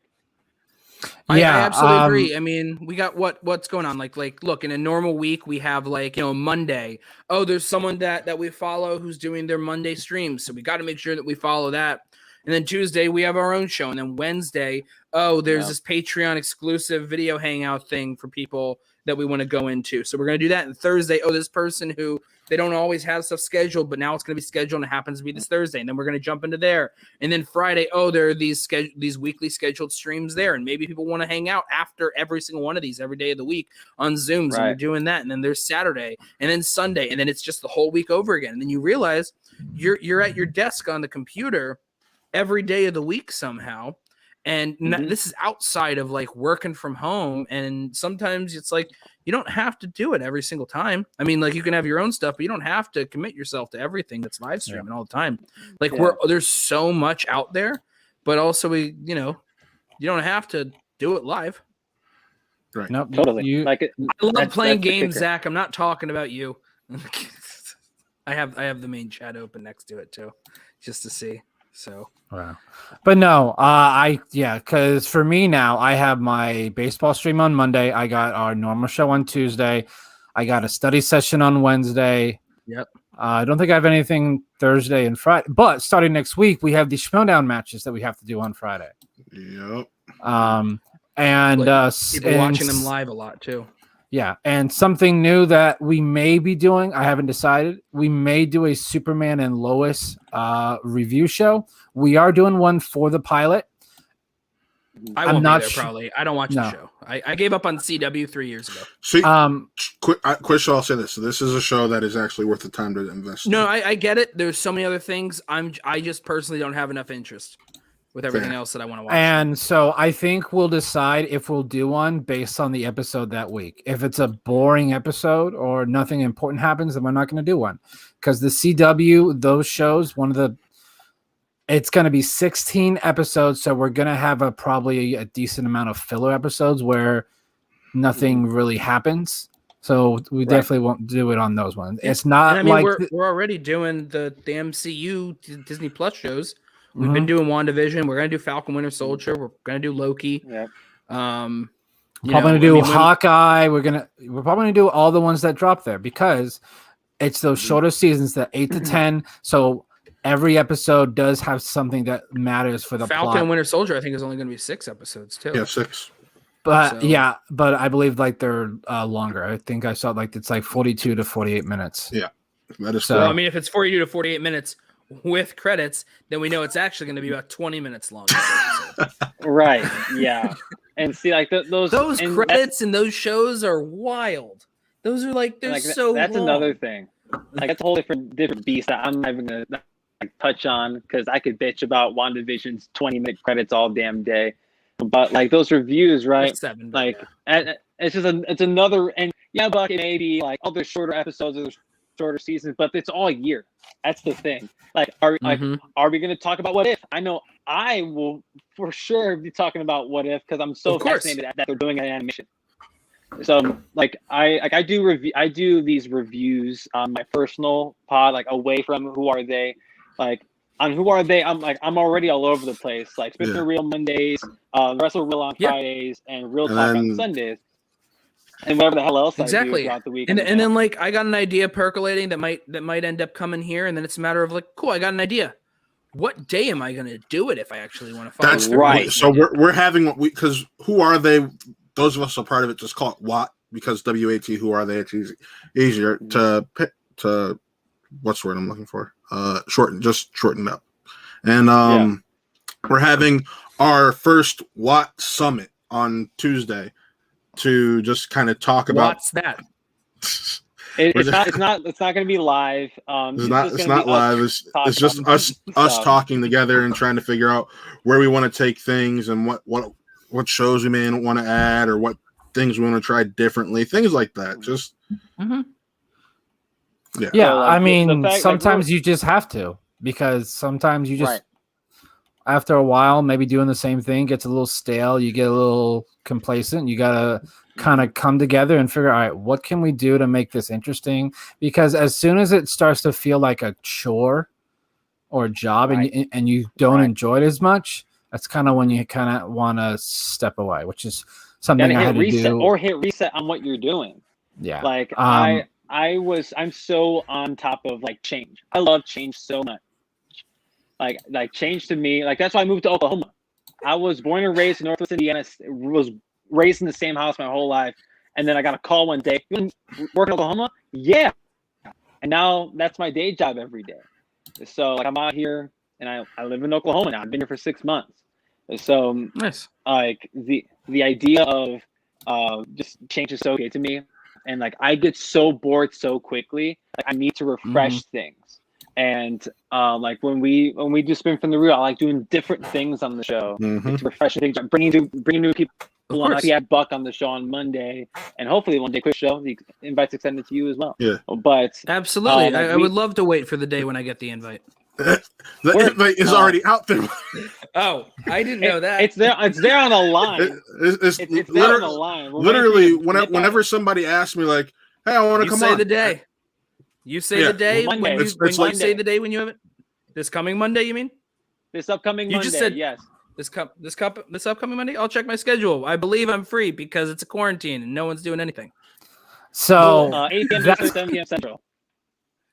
I absolutely agree. I mean, we got what's going on. Look, in a normal week, we have Monday. Oh, there's someone that we follow who's doing their Monday streams. So we got to make sure that we follow that. And then Tuesday, we have our own show. And then Wednesday, there's this Patreon exclusive video hangout thing for people that we want to go into. So we're going to do that. And Thursday, this person who they don't always have stuff scheduled, but now it's going to be scheduled and it happens to be this Thursday. And then we're going to jump into there. And then Friday, there are these weekly scheduled streams there. And maybe people want to hang out after every single one of these every day of the week on Zooms. And we're doing that. And then there's Saturday and then Sunday. And then it's just the whole week over again. And then you realize you're at your desk on the computer every day of the week somehow. And this is outside of working from home. And sometimes it's you don't have to do it every single time. I mean, you can have your own stuff, but you don't have to commit yourself to everything that's live streaming all the time. There's so much out there, but also you don't have to do it live. Right. Nope. Totally. I love playing games, Zach. I'm not talking about you. I have the main chat open next to it too, just to see. So wow. But no, because for me now, I have my baseball stream on Monday. I got our normal show on Tuesday. I got a study session on Wednesday. Yep. I don't think I have anything Thursday and Friday. But starting next week, we have the Schmoedown matches that we have to do on Friday. Yep. And people watching them live a lot too. Yeah, and something new that we may be doing, I haven't decided. We may do a Superman and Lois review show. We are doing one for the pilot. I won't be there probably. I don't watch the show. I gave up on CW 3 years ago. See, quick show, I'll say this. So this is a show that is actually worth the time to invest in. No, I get it. There's so many other things. I just personally don't have enough interest with everything else that I want to watch. And so I think we'll decide if we'll do one based on the episode that week. If it's a boring episode or nothing important happens, then we're not going to do one. Because the CW, those shows, it's going to be 16 episodes. So we're going to have probably a decent amount of filler episodes where nothing really happens. So we definitely won't do it on those ones. It's not we're already doing the MCU Disney Plus shows. We've been doing WandaVision. We're going to do Falcon Winter Soldier. We're going to do Loki. Yeah. We're probably gonna do Hawkeye. We're probably gonna do all the ones that drop there because it's those shorter seasons, that 8 to 10. So every episode does have something that matters for the Falcon plot. and Winter Soldier, I think, is only going to be 6 episodes too. Yeah, 6. But but I believe like they're longer. I think I saw like it's like 42 to 48 minutes. Yeah, that is so. Well, I mean, if it's 42 to 48 minutes with credits, then we know it's actually going to be about 20 minutes long. Right. Yeah. And see, like those credits and those shows are wild. Those are like they're so. That's long. Another thing. Like that's a whole different beast that I'm not even gonna touch on because I could bitch about WandaVision's 20-minute credits all damn day. But like those reviews, right? 7, like it's just it's another, and yeah, but it may be like other shorter episodes or shorter seasons, but it's all year. That's the thing. Like are we going to talk about What If? I know I will for sure be talking about What If because I'm so fascinated that they're doing an animation. So like I do these reviews on my personal pod, like away from Who Are They, like. On Who Are They, I'm already all over the place. Like Spitting Real Mondays, Wrestle Real on Fridays, and Real Talk on Sundays, and whatever the hell else I do throughout the week. And then like I got an idea percolating that might end up coming here, and then it's a matter of like, cool, I got an idea. What day am I going to do it if I actually want to follow? That's right. So we're having what we because Who Are They? Those of us are part of it. Just call it WAT because WAT. Who Are They? It's easier to what's the word I'm looking for? Shorten up. And we're having our first Watt Summit on Tuesday to just kind of talk about what's that. It's not going to be live. It's not live. It's just us talking together and trying to figure out where we want to take things and what shows we may want to add or what things we want to try differently. Things like that. Just. Yeah, so, like, I mean, sometimes you just have to because sometimes you just after a while, maybe doing the same thing gets a little stale. You get a little complacent. You gotta kind of come together and figure out, all right, what can we do to make this interesting? Because as soon as it starts to feel like a chore or a job, and you don't enjoy it as much, that's kind of when you kind of want to step away, which is something I had to do. Or hit reset on what you're doing. Yeah, like I'm so on top of like change. I love change so much. Like change to me, like that's why I moved to Oklahoma. I was born and raised in Northwest Indiana, was raised in the same house my whole life. And then I got a call one day, you want to work in Oklahoma? Yeah. And now that's my day job every day. So like I'm out here and I live in Oklahoma now. I've been here for 6 months. So nice. Like the idea of just change is so good to me. And like I get so bored so quickly. Like I need to refresh things. And like when we do Spin from the Real, I like doing different things on the show to refresh things. I'm bringing new people on. I had Buck on the show on Monday, and hopefully one day quick show. The invite's extended to you as well. Yeah, but absolutely, I would love to wait for the day when I get the invite. The invite is already out there. Oh, I didn't know that. It's there. It's there on the line. It's there on the line. Literally, whenever somebody asks me, like, "Hey, I want to come on," say the day. You say the day when you say the day when you have it. This coming Monday, you mean? This upcoming Monday. You just said yes. This upcoming Monday. I'll check my schedule. I believe I'm free because it's a quarantine and no one's doing anything. So 8 p.m. Eastern, 7 p.m. Central.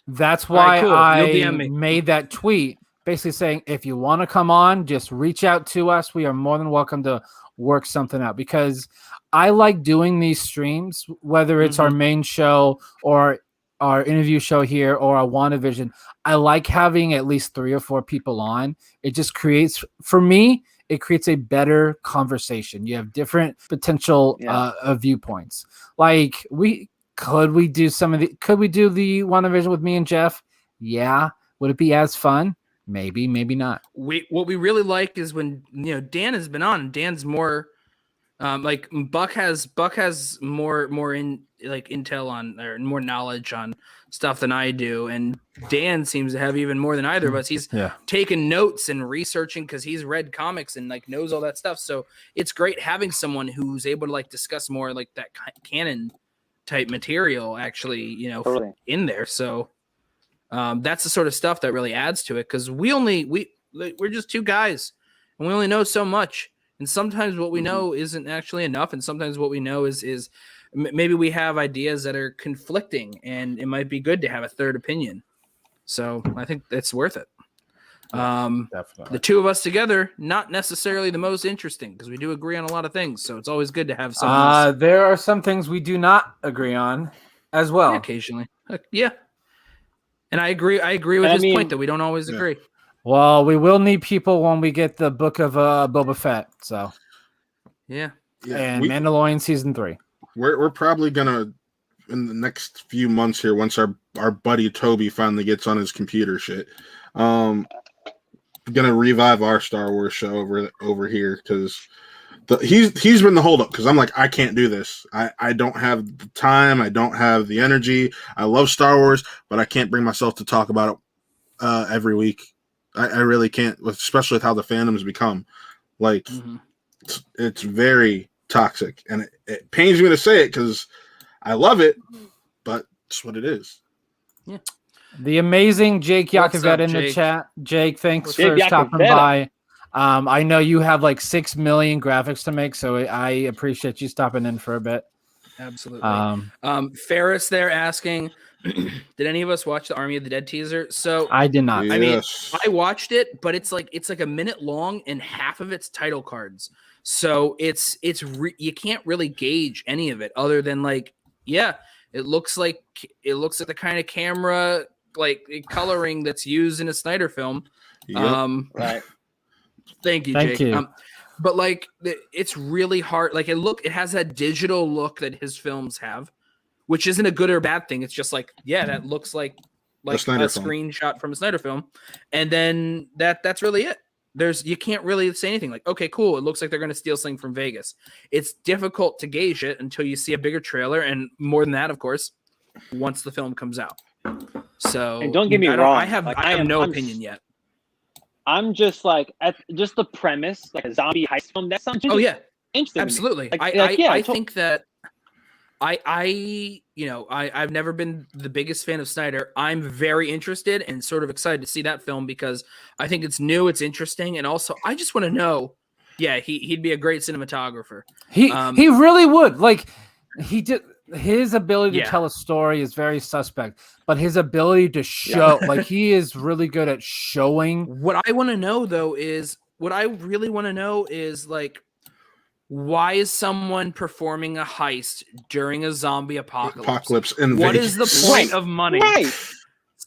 That's why I made that tweet, basically saying if you want to come on, just reach out to us. We are more than welcome to work something out because I like doing these streams, whether it's our main show or our interview show here or our WandaVision. I like having at least 3 or 4 people on. It just creates, for me, it creates a better conversation. You have different potential viewpoints. Like could we do the WandaVision with me and Jeff? Yeah. Would it be as fun? Maybe, maybe not. What we really like is when Dan has been on. Dan's more like Buck has more in like intel on or more knowledge on stuff than I do, and Dan seems to have even more than either of us. He's taken notes and researching because he's read comics and like knows all that stuff. So it's great having someone who's able to like discuss more like that canon type material actually, totally. In there. So that's the sort of stuff that really adds to it because we're just 2 guys and we only know so much. And sometimes what we know isn't actually enough, and sometimes what we know is maybe we have ideas that are conflicting, and it might be good to have a third opinion. So I think it's worth it. Definitely. The two of us together, not necessarily the most interesting because we do agree on a lot of things. So it's always good to have someone else. There are some things we do not agree on as well. Occasionally. Yeah. And I agree with his point that we don't always agree. Well, we will need people when we get the book of Boba Fett. So yeah. And Mandalorian season 3. We're probably gonna in the next few months here, once our buddy Toby finally gets on his computer shit. Gonna revive our Star Wars show over here because he's been the holdup because I'm like, I can't do this. I don't have the time. I don't have the energy. I love Star Wars, but I can't bring myself to talk about it every week. I really can't, especially with how the fandom's become. Like, it's very toxic, and it pains me to say it because I love it, but it's what it is. Yeah. The amazing Jake Yakovet in the chat. Jake, thanks for stopping by. I know you have like 6 million graphics to make, so I appreciate you stopping in for a bit. Absolutely. Ferris there asking, did any of us watch the Army of the Dead teaser? So I did not. Yes. I mean, I watched it, but it's like a minute long and half of it's title cards. So you can't really gauge any of it other than like, yeah, it looks like the kind of camera like coloring that's used in a Snyder film. Yep. Right. Thank you, Jake. You. But like it's really hard. Like it has that digital look that his films have, which isn't a good or bad thing. It's just like, yeah, that looks like a screenshot from a Snyder film. And then that's really it. You can't really say anything like, okay, cool. It looks like they're going to steal something from Vegas. It's difficult to gauge it until you see a bigger trailer. And more than that, of course, once the film comes out. So and don't get me wrong. I have no opinion yet. I'm just like just the premise, like a zombie heist film. That sounds interesting. Absolutely. I think that I've never been the biggest fan of Snyder. I'm very interested and sort of excited to see that film because I think it's new, it's interesting, and also I just want to know. Yeah, he'd be a great cinematographer. He really would. Like he did. His ability to tell a story is very suspect, but his ability to show, like he is really good at showing. What I want to know though is like, why is someone performing a heist during a zombie apocalypse? What is the point of money? Right.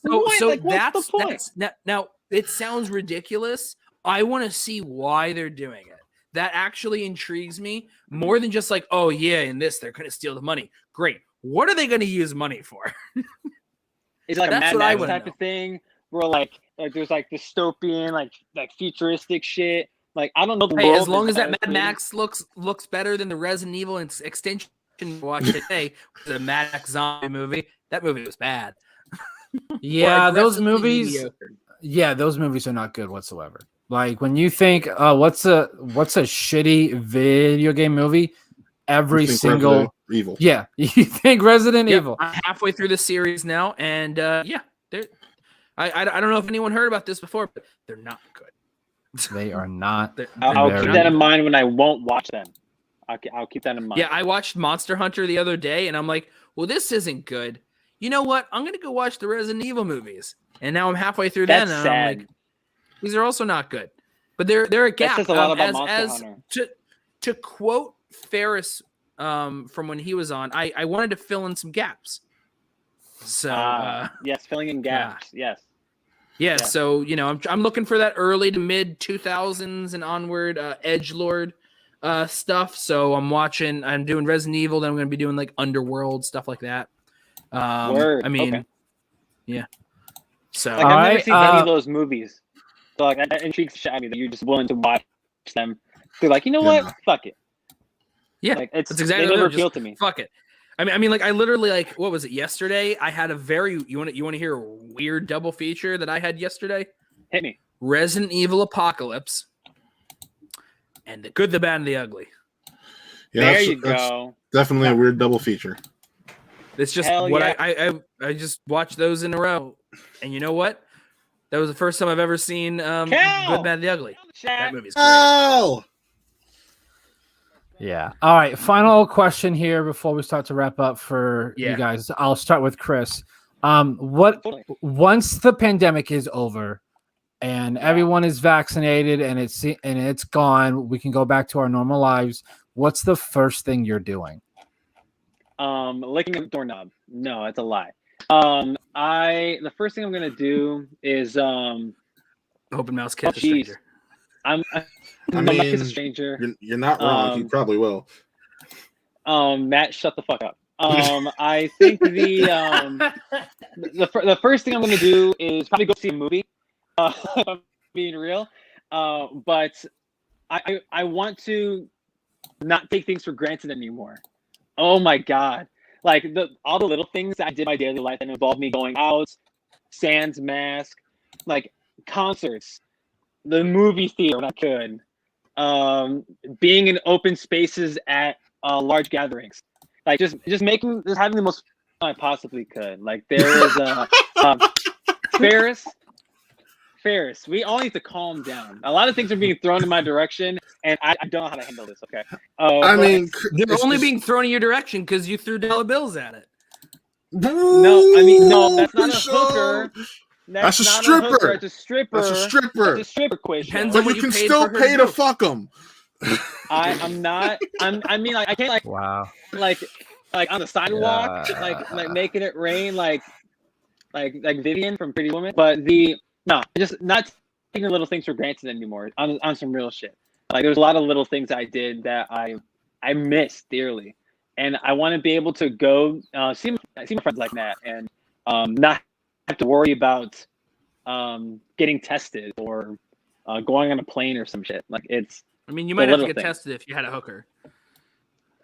So that's the point. Now it sounds ridiculous. I want to see why they're doing it. That actually intrigues me more than just like, oh yeah, in this they're going to steal the money. Great. What are they going to use money for? It's like a Mad Max type of thing where like there's like dystopian, like futuristic shit. Like I don't know. As long as that Mad Max looks better than the Resident Evil extension we watched today, the Mad Max zombie movie. That movie was bad. Yeah, those movies. Mediocre. Yeah, those movies are not good whatsoever. Like when you think, what's a shitty video game movie? Every single Evil. Yeah, you think Resident Evil. I'm halfway through the series now, and I don't know if anyone heard about this before, but they're not good. They are not. I'll keep that in mind when I won't watch them. I'll keep that in mind. Yeah, I watched Monster Hunter the other day, and I'm like, well, this isn't good. You know what? I'm gonna go watch the Resident Evil movies, and now I'm halfway through them, and I'm like, these are also not good. But they're a gap. That says a lot about Monster Hunter. To quote Ferris from when he was on, I wanted to fill in some gaps. So yes, filling in gaps. Yes. Yeah, so I'm looking for that early to mid 2000s and onward edgelord stuff. So I'm doing Resident Evil, then I'm going to be doing like Underworld stuff like that. Word. I mean, okay. Yeah. So like I've never seen any of those movies. So like that intrigues the shit out of me that you're just willing to watch them. They're like, you know what? Fuck it. Yeah, like, that's exactly they never what appeal to me. Fuck it. I mean, like I literally like what was it yesterday? I had a very you want to hear a weird double feature that I had yesterday? Hit me. Resident Evil Apocalypse and The Good, the Bad, and the Ugly. Yeah, there you go. Definitely a weird double feature. It's just I just watched those in a row, and you know what? That was the first time I've ever seen Good, Bad, and the Ugly. That movie's great. Oh, Yeah. All right. Final question here before we start to wrap up for Yeah. you guys. I'll start with Chris. What Totally. once the pandemic is over and Yeah. everyone is vaccinated and it's gone, we can go back to our normal lives. What's the first thing you're doing? Licking a doorknob. No, that's a lie. The first thing I'm gonna do is Open mouse kiss a geez. stranger. I'm I not kiss a mean, stranger. you're not wrong. He probably will. Matt, shut the fuck up. I think the first thing I'm gonna do is probably go see a movie. If I'm being real. But I want to not take things for granted anymore. Oh my God. Like all the little things that I did in my daily life that involved me going out, sans mask, like concerts, the movie theater when I could, being in open spaces at large gatherings, like just having the most fun I possibly could. Like there is Ferris, we all need to calm down. A lot of things are being thrown in my direction, and I don't know how to handle this. Okay. I mean, They're only being thrown in your direction because you threw dollar bills at it. No, I mean, no, that's not a hooker. That's a not stripper. A hooker. It's a stripper. That's a stripper. It's a stripper quiz. Depends But on what you you can paid still for her pay to to do. fuck them. I'm not. I mean, like I can't Wow. like on the sidewalk, like making it rain, like Vivian from Pretty Woman. But just not taking little things for granted anymore. On some real shit. Like there's a lot of little things I did that I miss dearly, and I want to be able to go see my friends like that, and not have to worry about getting tested or going on a plane or some shit. Like it's. I mean, you might have to get things. tested if you had a hooker.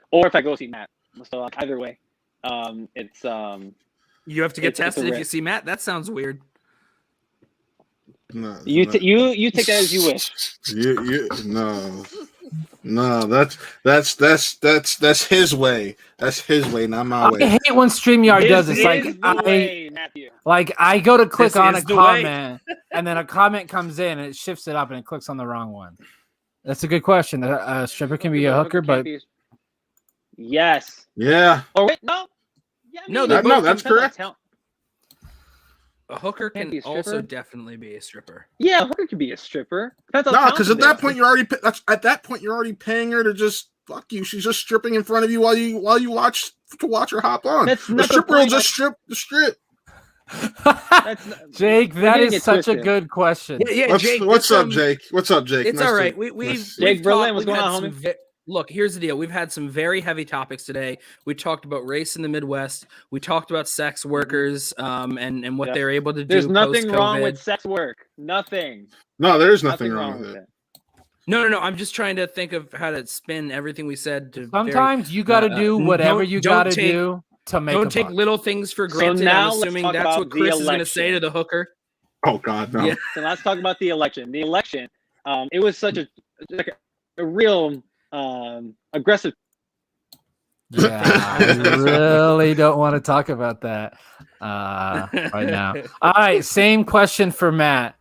Or if I go see Matt. So either way, it's You have to get it's a tested if you risk. see Matt. That sounds weird. No, you no. you take that as you wish. No, that's his way. That's his way, not my I way. hate when StreamYard does This this. Like is the way, Matthew. I go to click This on is a the way. comment and then a comment comes in and it shifts it up and it clicks on the wrong one. That's a good question. A stripper can be a hooker, but Yes. Yeah. Or wait, no. Yeah, I No, mean, they're both- that's depends on correct. talent. A hooker Can't can be a also stripper? definitely be a stripper. Yeah, a hooker could be a stripper. Depends on No, talent because at there. that point you're already paying her to just fuck you. She's just stripping in front of you while you watch her hop on. That's The not the stripper will point. just strip the strip. That's not, Jake, we're that getting is it such a twisted. good question. Yeah, Jake. What's up, Jake? What's up, Jake? It's Nice all to- right. nice- Jake Berlin, what's going on, homie? Look, here's the deal. We've had some very heavy topics today. We talked about race in the Midwest. We talked about sex workers and what Yeah. they're able to do. There's nothing wrong post-COVID. with sex work. Nothing. No, there is nothing wrong with it. No. I'm just trying to think of how to spin everything we said. To Sometimes you got to do whatever you got to do to make. Don't a take buck. little things for So granted. now I'm let's assuming talk that's about what the Chris is going to say election. to the hooker. Oh God, no. Yeah. So let's talk about the election. The election, it was such a real aggressive. Yeah, I really don't want to talk about that right now. All right, same question for Matt.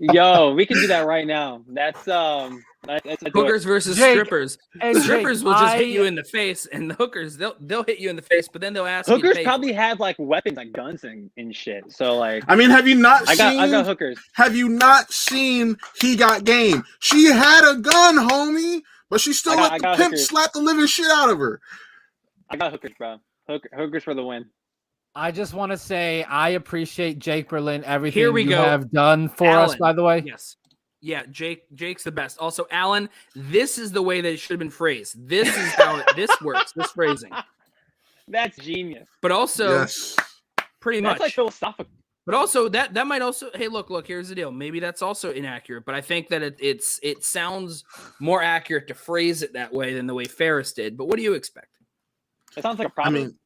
Yo, we can do that right now. That's Hookers versus Jake, strippers. and Strippers Jake, will just hit you in the face, and the hookers they'll hit you in the face, but then they'll ask you to Hookers pay probably for it. have like weapons, like guns and shit. So like, I mean, have you not I got seen? hookers. Have you not seen He Got Game? She had a gun, homie, but she still I let the got pimp hookers. slap the living shit out of her. I got hookers, bro. Hookers for the win. I just want to say I appreciate Jake Berlin, everything Here we you go. have done for us, Alan, by the way. Yes. Yeah, Jake's the best. Also, Alan, this is the way that it should have been phrased. This is how this works, this phrasing. That's genius. But also, Yes. pretty That's much. like philosophical. But also that might also, hey, look, here's the deal. Maybe that's also inaccurate, but I think that it sounds more accurate to phrase it that way than the way Ferris did. But what do you expect? It sounds like a I problem.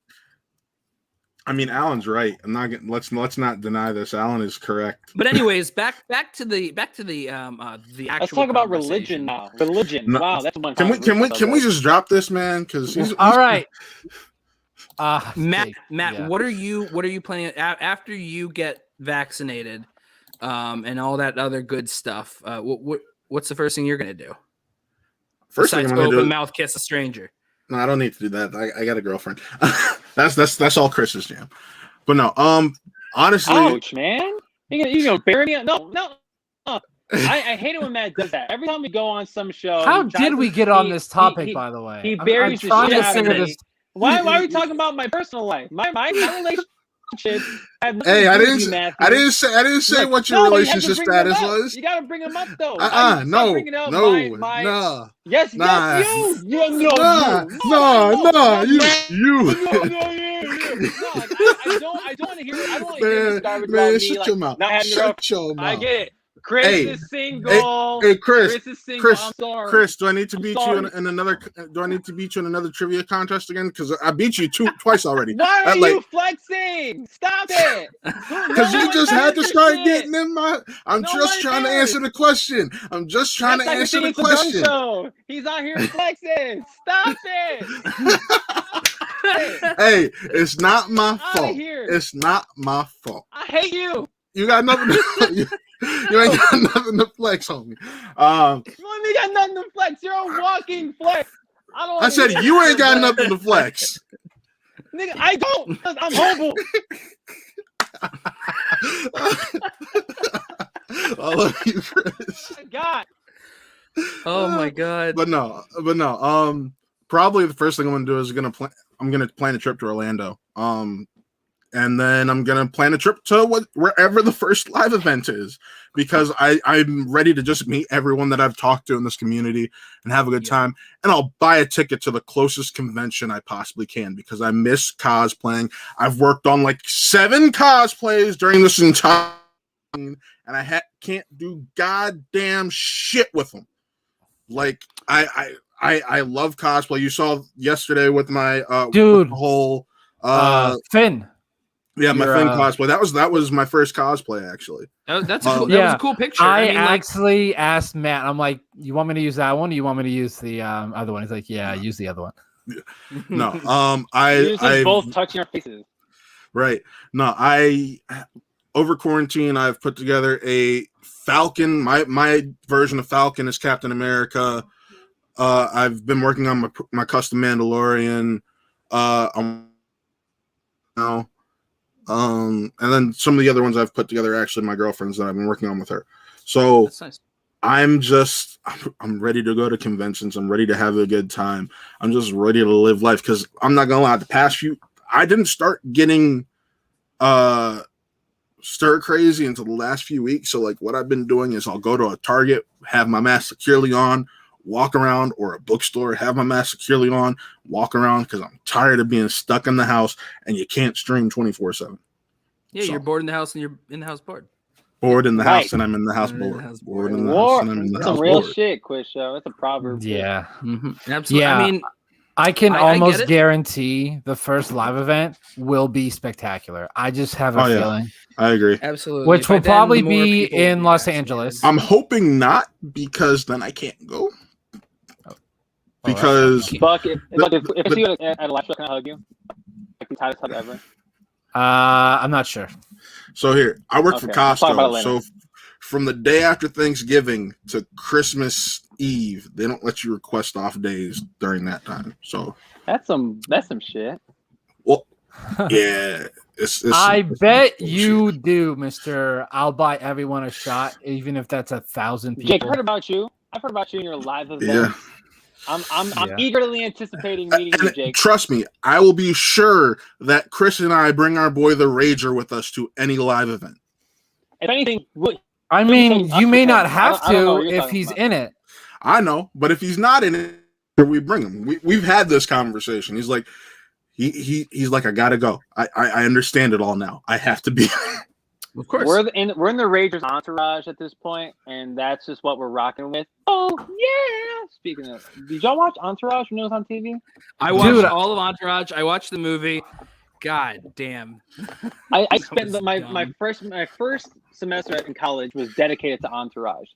mean, Alan's right. I'm not. Let's not deny this. Alan is correct. But anyways, back to the actual Let's talk about conversation. religion now. Religion. No, Wow, that's one. Can we just drop this, man? Because All right. Matt, Jake, Matt, yeah. what are you planning after you get vaccinated? and all that other good stuff, what's the first thing you're gonna do? First thing Besides I'm go gonna do open is, mouth kiss a stranger. no, I don't need to do that. I got a girlfriend. that's all Chris's jam. But no, honestly, Ouch, man. You gonna bury me? No. I hate it when Matt does that. Every time we go on some show, How did we get on this topic, by the way? He I'm buries the trying shit to out of figure me. this. Why are we talking about my personal life? My relationship. hey, I didn't say Look, what your no, but you have to relationship bring them status up. was. You gotta bring them up though. No, No. Yes, you. nah, You. I don't want to hear this garbage about me. Shut Like, your mouth. not having a Shut your mouth. I get it. Chris is single. Hey, Chris. Chris is single. I'm sorry. Chris, do I need to beat you in another? Do I need to beat you in another trivia contest again? Because I beat you twice already. Why are you flexing? Stop it. Because you just had to start getting in my. I'm just trying to answer the question. I'm just trying to answer the question. He's out here flexing. Stop it. Hey, it's not my fault. It's not my fault. I hate you. You got nothing. You ain't got nothing to flex on me. You ain't got nothing to flex. You're a walking flex. I said you ain't got nothing to flex. Nigga, I don't. Because I'm humble. I love you, Chris. Oh my God. Oh my God. But no. Probably the first thing I'm gonna do is I'm gonna plan a trip to Orlando. And then I'm gonna plan a trip to wherever the first live event is, because I'm ready to just meet everyone that I've talked to in this community and have a good time. And I'll buy a ticket to the closest convention I possibly can, because I miss cosplaying. I've worked on like 7 cosplays during this entire and I can't do goddamn shit with them. Like I love cosplay. You saw yesterday with my dude with the whole Finn. Yeah, my Finn cosplay. That was my first cosplay, actually. That's cool. That was a cool picture. I actually asked Matt. I'm like, "You want me to use that one? Or you want me to use the other one?" He's like, "Yeah, use the other one." No, I both touching our faces. Right. No, over quarantine, I've put together a Falcon. My version of Falcon is Captain America. I've been working on my custom Mandalorian. And then some of the other ones I've put together are actually my girlfriend's that I've been working on with her. So that's nice. I'm ready to go to conventions. I'm ready to have a good time. I'm just ready to live life, because I'm not gonna lie, the past few, I didn't start getting stir crazy until the last few weeks. So like what I've been doing is I'll go to a Target, have my mask securely on, walk around, or a bookstore, have my mask securely on, walk around, because I'm tired of being stuck in the house and you can't stream 24/7. Yeah, so, you're bored in the house and you're in the house bored. Bored in the house and I'm in the house bored. Bored in the house and I'm in the house bored. Some real shit, Quiz Show. It's a proverb. Yeah. Mm-hmm. Absolutely. Yeah. I mean, I can almost guarantee the first live event will be spectacular. I just have a feeling. I agree. Absolutely. Which will probably be in Los Angeles. I'm hoping not, because then I can't go. Because Buck, if I see you at a live show, can I hug you? Like the tightest hug ever. I'm not sure. So here, I work for Costco. So from the day after Thanksgiving to Christmas Eve, they don't let you request off days during that time. So that's some shit. Well, yeah. I bet you do, Mr. I'll buy everyone a shot, even if that's 1,000 people. Jake, I've heard about you in your live event. Yeah. I'm eagerly anticipating meeting you, Jake. Trust me, I will be sure that Chris and I bring our boy the Rager with us to any live event. If anything, I mean, you may not have to if he's in it. I know, but if he's not in it, we bring him. We've had this conversation. He's like, he's like, I gotta go. I understand it all now. I have to be. Of course, we're in the Ragers entourage at this point, and that's just what we're rocking with. Oh yeah! Speaking of, did y'all watch Entourage when it was on TV? I watched all of Entourage. I watched the movie. God damn! I spent my first semester in college was dedicated to Entourage.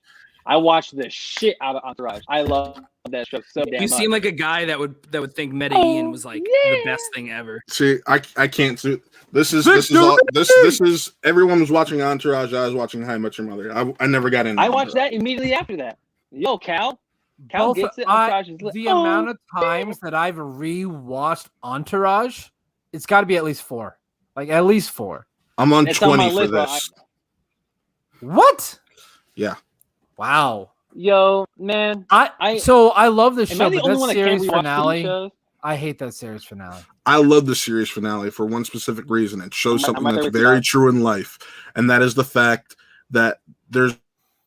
I watched the shit out of Entourage. I love that show so damn You much. seem like a guy that would think Medellin was like the best thing ever. See, I can't see. This is everyone was watching Entourage. I was watching How I Met Your Mother. I never got into. I watched that immediately after that. Yo, Cal Both- gets it. Entourage is lit. the amount of times that I've rewatched Entourage, it's got to be at least 4. Like at least 4. I'm on It's 20 on my for list, bro. this. What? Yeah. Wow. Yo, man. So I love the Am show, I the but only that one that can't series rewatch TV finale, shows? I hate that series finale. I love the series finale for one specific reason. It shows I'm something right that's there with very you. true in life, and that is the fact that there's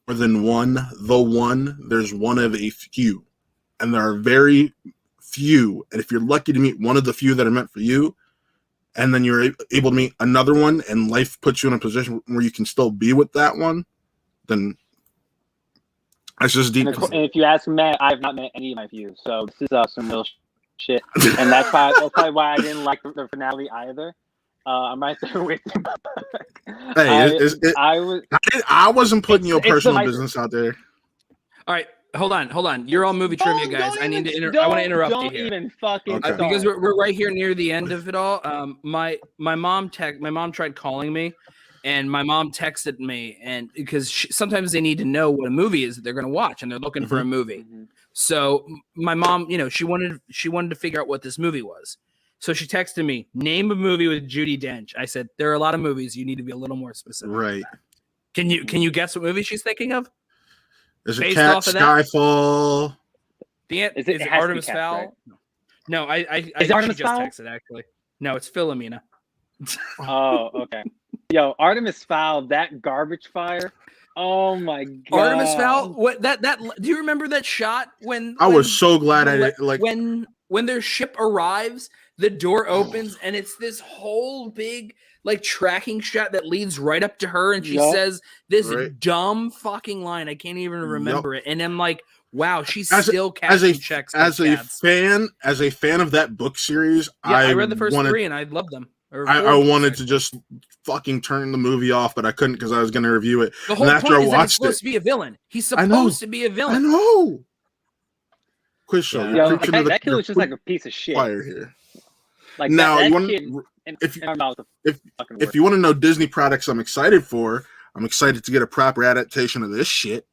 more than one. There's one of a few, and there are very few. And if you're lucky to meet one of the few that are meant for you, and then you're able to meet another one, and life puts you in a position where you can still be with that one, then that's just deep. And if you ask Matt, I've not met any of my views, so this is some real shit. And that's probably why I didn't like the finale either. I'm right there with you. Hey, I wasn't putting your personal the business out there. All right, hold on. You're all movie trivia guys. I want to interrupt you here. Don't even fucking Okay. start. Because we're right here near the end of it all. My mom tried calling me, and my mom texted me, and because sometimes they need to know what a movie is that they're going to watch, and they're looking for a movie. Mhm. So my mom, she wanted to figure out what this movie was. So she texted me, name a movie with Judi Dench. I said, there are a lot of movies. You need to be a little more specific. Right. Can you guess what movie she's thinking of? There's a Based Cat, off of that? Skyfall. Is it it has to be Artemis Cats, Fowl? right? No, I Is it she Artemis just Fowl? texted actually. No, it's Philomena. Oh, okay. Yo, Artemis Fowl, that garbage fire. Oh my god. Artemis Fowl. What that do you remember that shot when I was so glad I did. Like when their ship arrives, the door opens and it's this whole big like tracking shot that leads right up to her, and she Yup. says this Right. dumb fucking line. I can't even remember it, and I'm like, wow, she's As a- still as a cashing checks. as like a cats. fan of that book series, Yeah, I read the first wanted, 3 and I loved them. Or I 4, wanted sorry. to just fucking turn the movie off, but I couldn't because I was going to review it. The whole and after point I is that he's watched supposed it, to be a villain. He's I know. supposed to be a I villain. know. Quiz show. Yo, You're like, preaching to that kid the was just like a piece of shit. choir here. Like Now, that you want kid in if our mouth was if fucking if worse. you want to know Disney products I'm excited for, I'm excited to get a proper adaptation of this shit.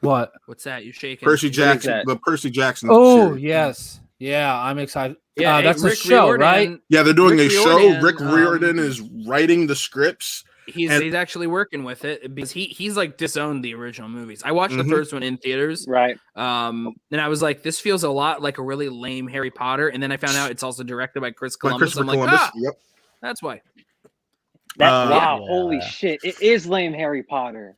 What? What's that? You shaking? Percy Jackson, that? the Percy Jackson. Oh, series. yes. Yeah, I'm excited. Yeah, That's a Rick show, Riordan, right? Yeah, they're doing Rick a show. Riordan, Rick Riordan is writing the scripts. He's actually working with it because he's like disowned the original movies. I watched the Mhm. first one in theaters. Right. And I was like, this feels a lot like a really lame Harry Potter. And then I found out it's also directed by Chris By Columbus. Christopher I'm like, Columbus. ah, that's why. Wow, Yeah. holy shit. It is lame Harry Potter.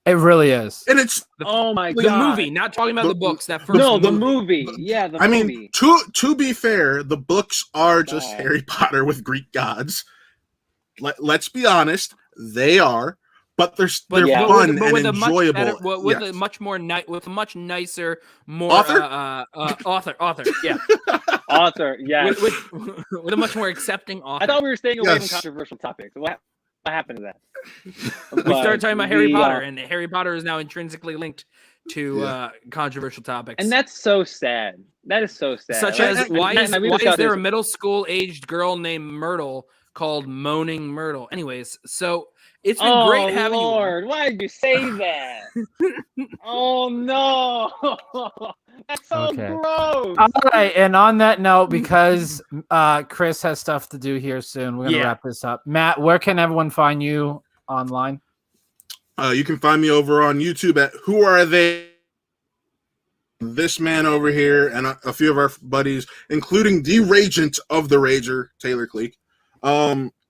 It really is. And it's Oh my The god. movie, not talking about the The- books. That first No, the movie. movie. Yeah, the I movie. mean, to be fair, the books are just God. Harry Potter with Greek gods. Let's be honest, they are, but they're yeah. fun but with and a much enjoyable. better, with Yes. a much more with a much nicer, more Author? author, yeah, Author, yeah. with a much more accepting author. I thought we were staying away from Yes. controversial topics. What happened to that? We started talking about Harry We, Potter, and Harry Potter is now intrinsically linked to controversial topics. and that's so sad. That is so sad. Such Like, as and- why and is we discussed there a this. middle school aged girl named Myrtle called Moaning Myrtle? Anyways, so it's been Oh great having you. Lord, why did you say that? Oh no, that's so Okay. gross. All right, and on that note, because Chris has stuff to do here soon, we're gonna Yeah. wrap this up. Matt, where can everyone find you online? You can find me over on YouTube at Who Are They? This man over here and a few of our buddies, including the Ragent of the Rager, Taylor Cleek.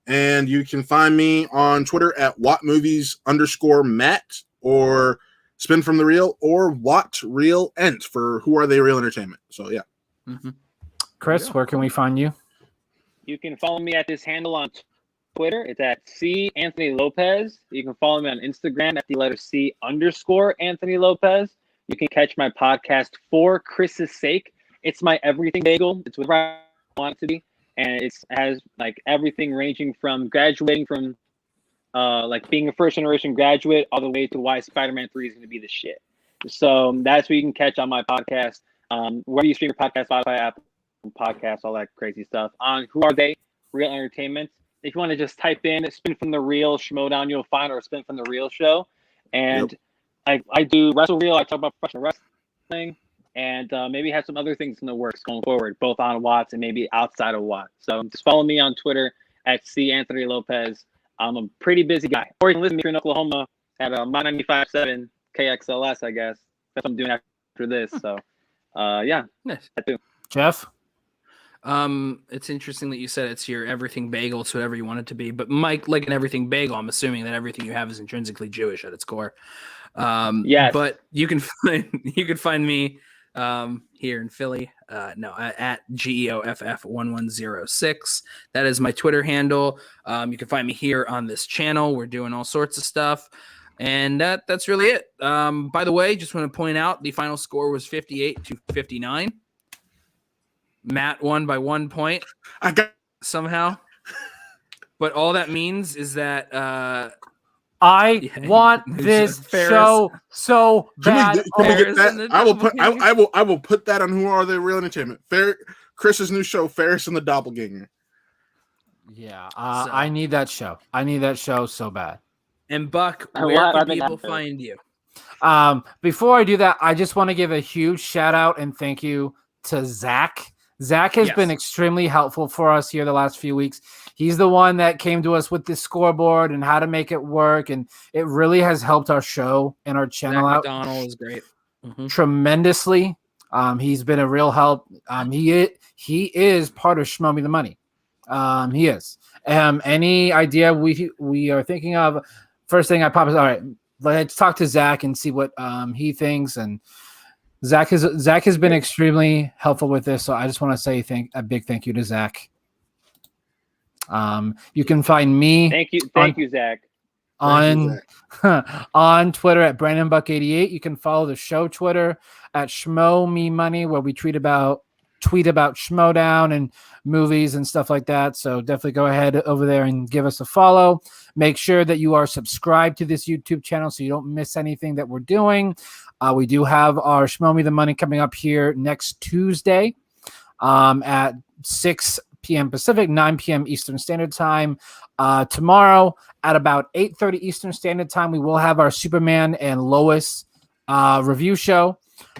And you can find me on Twitter at WattMovies_Matt or Spin from the Reel or WattReelEnt for Who Are They Real Entertainment. So yeah. Mhm. Chris, where can we find you? You can follow me at this handle on Twitter. It's at C Anthony Lopez. You can follow me on Instagram at the letter C_Anthony Lopez. You can catch my podcast For Chris's Sake. It's my everything bagel. It's whatever I want it to be. And it has like everything ranging from graduating from like being a first generation graduate, all the way to why Spider-Man 3 is going to be the shit. So that's what you can catch on my podcast. Where you stream your podcast, Spotify, Apple Podcasts, all that crazy stuff. On Who Are They? Real Entertainment. If you want to just type in Spin from the Real Schmoedown, you'll find our Spin from the Real show. And I do Wrestle Real. I talk about professional wrestling, and maybe have some other things in the works going forward, both on Watts and maybe outside of Watts. So just follow me on Twitter at C Anthony Lopez. I'm a pretty busy guy. Or you can listen to me in Oklahoma at my 95.7 KXLS, I guess. That's what I'm doing after this. So, yeah. Nice. I do. Jeff? It's interesting that you said it's your everything bagel, so whatever you want it to be. But Mike, like an everything bagel, I'm assuming that everything you have is intrinsically Jewish at its core. Yes. But you can find me here in Philly. At GEOFF1106. That is my Twitter handle. You can find me here on this channel. We're doing all sorts of stuff. And that's really it. By the way, just want to point out the final score was 58-59. Matt won by 1 point somehow. But all that means is that I want this show so bad. Can we get that? I will put that on Who Are They Real Entertainment. Chris's new show, Ferris and the Doppelganger. Yeah, I need that show. I need that show so bad. And Buck, where can people find you? Before I do that, I just want to give a huge shout out and thank you to Zach. Zach has been extremely helpful for us here the last few weeks. He's the one that came to us with this scoreboard and how to make it work, and it really has helped our show and our channel out. McDonald is great. Tremendously. He's been a real help. He is part of Schmoe Me the Money. He is. Any idea we are thinking of? First thing I pop is all right. Let's talk to Zach and see what he thinks. And Zach has been extremely helpful with this, so I just want to say a big thank you to Zach. You can find me. Thank you, Zach. On Twitter at BrandonBuck88. You can follow the show Twitter at Schmoe Me Money, where we tweet about Schmoedown and movies and stuff like that. So definitely go ahead over there and give us a follow. Make sure that you are subscribed to this YouTube channel so you don't miss anything that we're doing. We do have our Schmoe Me the Money coming up here next Tuesday at 6 p.m. Pacific, 9 p.m. Eastern Standard Time. Tomorrow at about 8:30 Eastern Standard Time, we will have our Superman and Lois review show.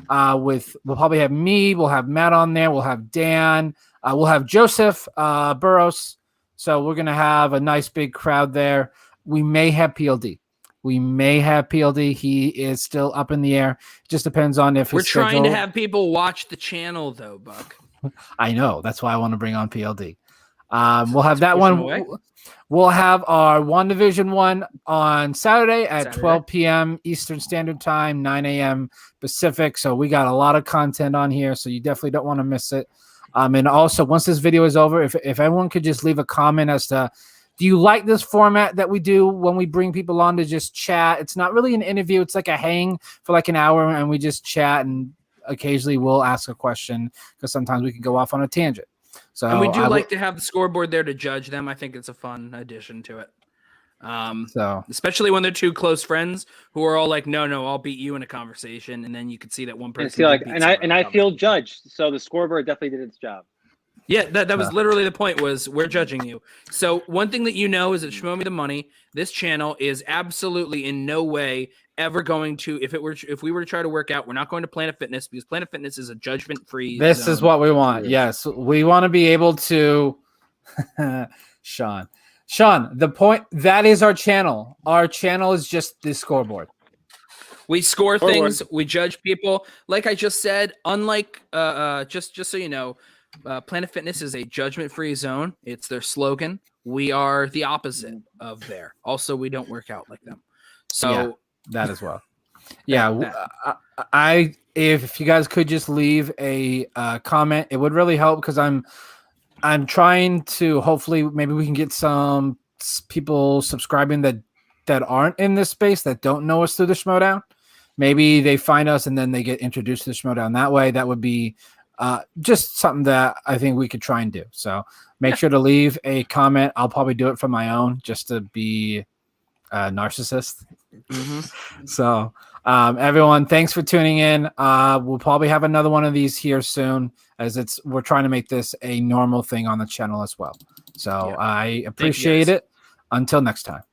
We'll probably have me, we'll have Matt on there, we'll have Dan, we'll have Joseph Burrows. So we're gonna have a nice big crowd there. We may have PLD. He is still up in the air. It just depends on if we're trying to have people watch the channel, though, Buck. I know. That's why I want to bring on PLD. We'll have that one. We'll have our WandaVision one on Saturday at 12 p.m. Eastern Standard Time, 9 a.m. Pacific. So we got a lot of content on here, so you definitely don't want to miss it. And also, once this video is over, if everyone could just leave a comment as to, do you like this format that we do when we bring people on to just chat? It's not really an interview. It's like a hang for like an hour, and we just chat, and occasionally we'll ask a question because sometimes we can go off on a tangent. So, and we do like to have the scoreboard there to judge them. I think it's a fun addition to it. Especially when they're two close friends who are all like, no, I'll beat you in a conversation. And then you can see that one person. I feel judged. So the scoreboard definitely did its job. Yeah, that was literally the point, was we're judging you. So one thing that you know is that Schmoe Me the Money, this channel is absolutely in no way ever going to, if we were to try to work out, we're not going to Planet Fitness, because Planet Fitness is a judgment-free This zone. is what we want. Yes, we want to be able to Sean, the point, that is our channel. Our channel is just the scoreboard. We score things, we judge people. Like I just said, unlike just so you know, Planet Fitness is a judgment-free zone. It's their slogan. We are the opposite of there. Also, we don't work out like them. So yeah, that as well. Yeah, if you guys could just leave a comment, it would really help, because I'm trying to, hopefully maybe we can get some people subscribing that aren't in this space, that don't know us through the Schmoedown. Maybe they find us and then they get introduced to the Schmoedown that way. That would be just something that I think we could try and do. So make sure to leave a comment. I'll probably do it from my own, just to be narcissist. Mhm. So, everyone, thanks for tuning in. We'll probably have another one of these here soon, as we're trying to make this a normal thing on the channel as well. So Yeah. I appreciate guys. it. Until next time.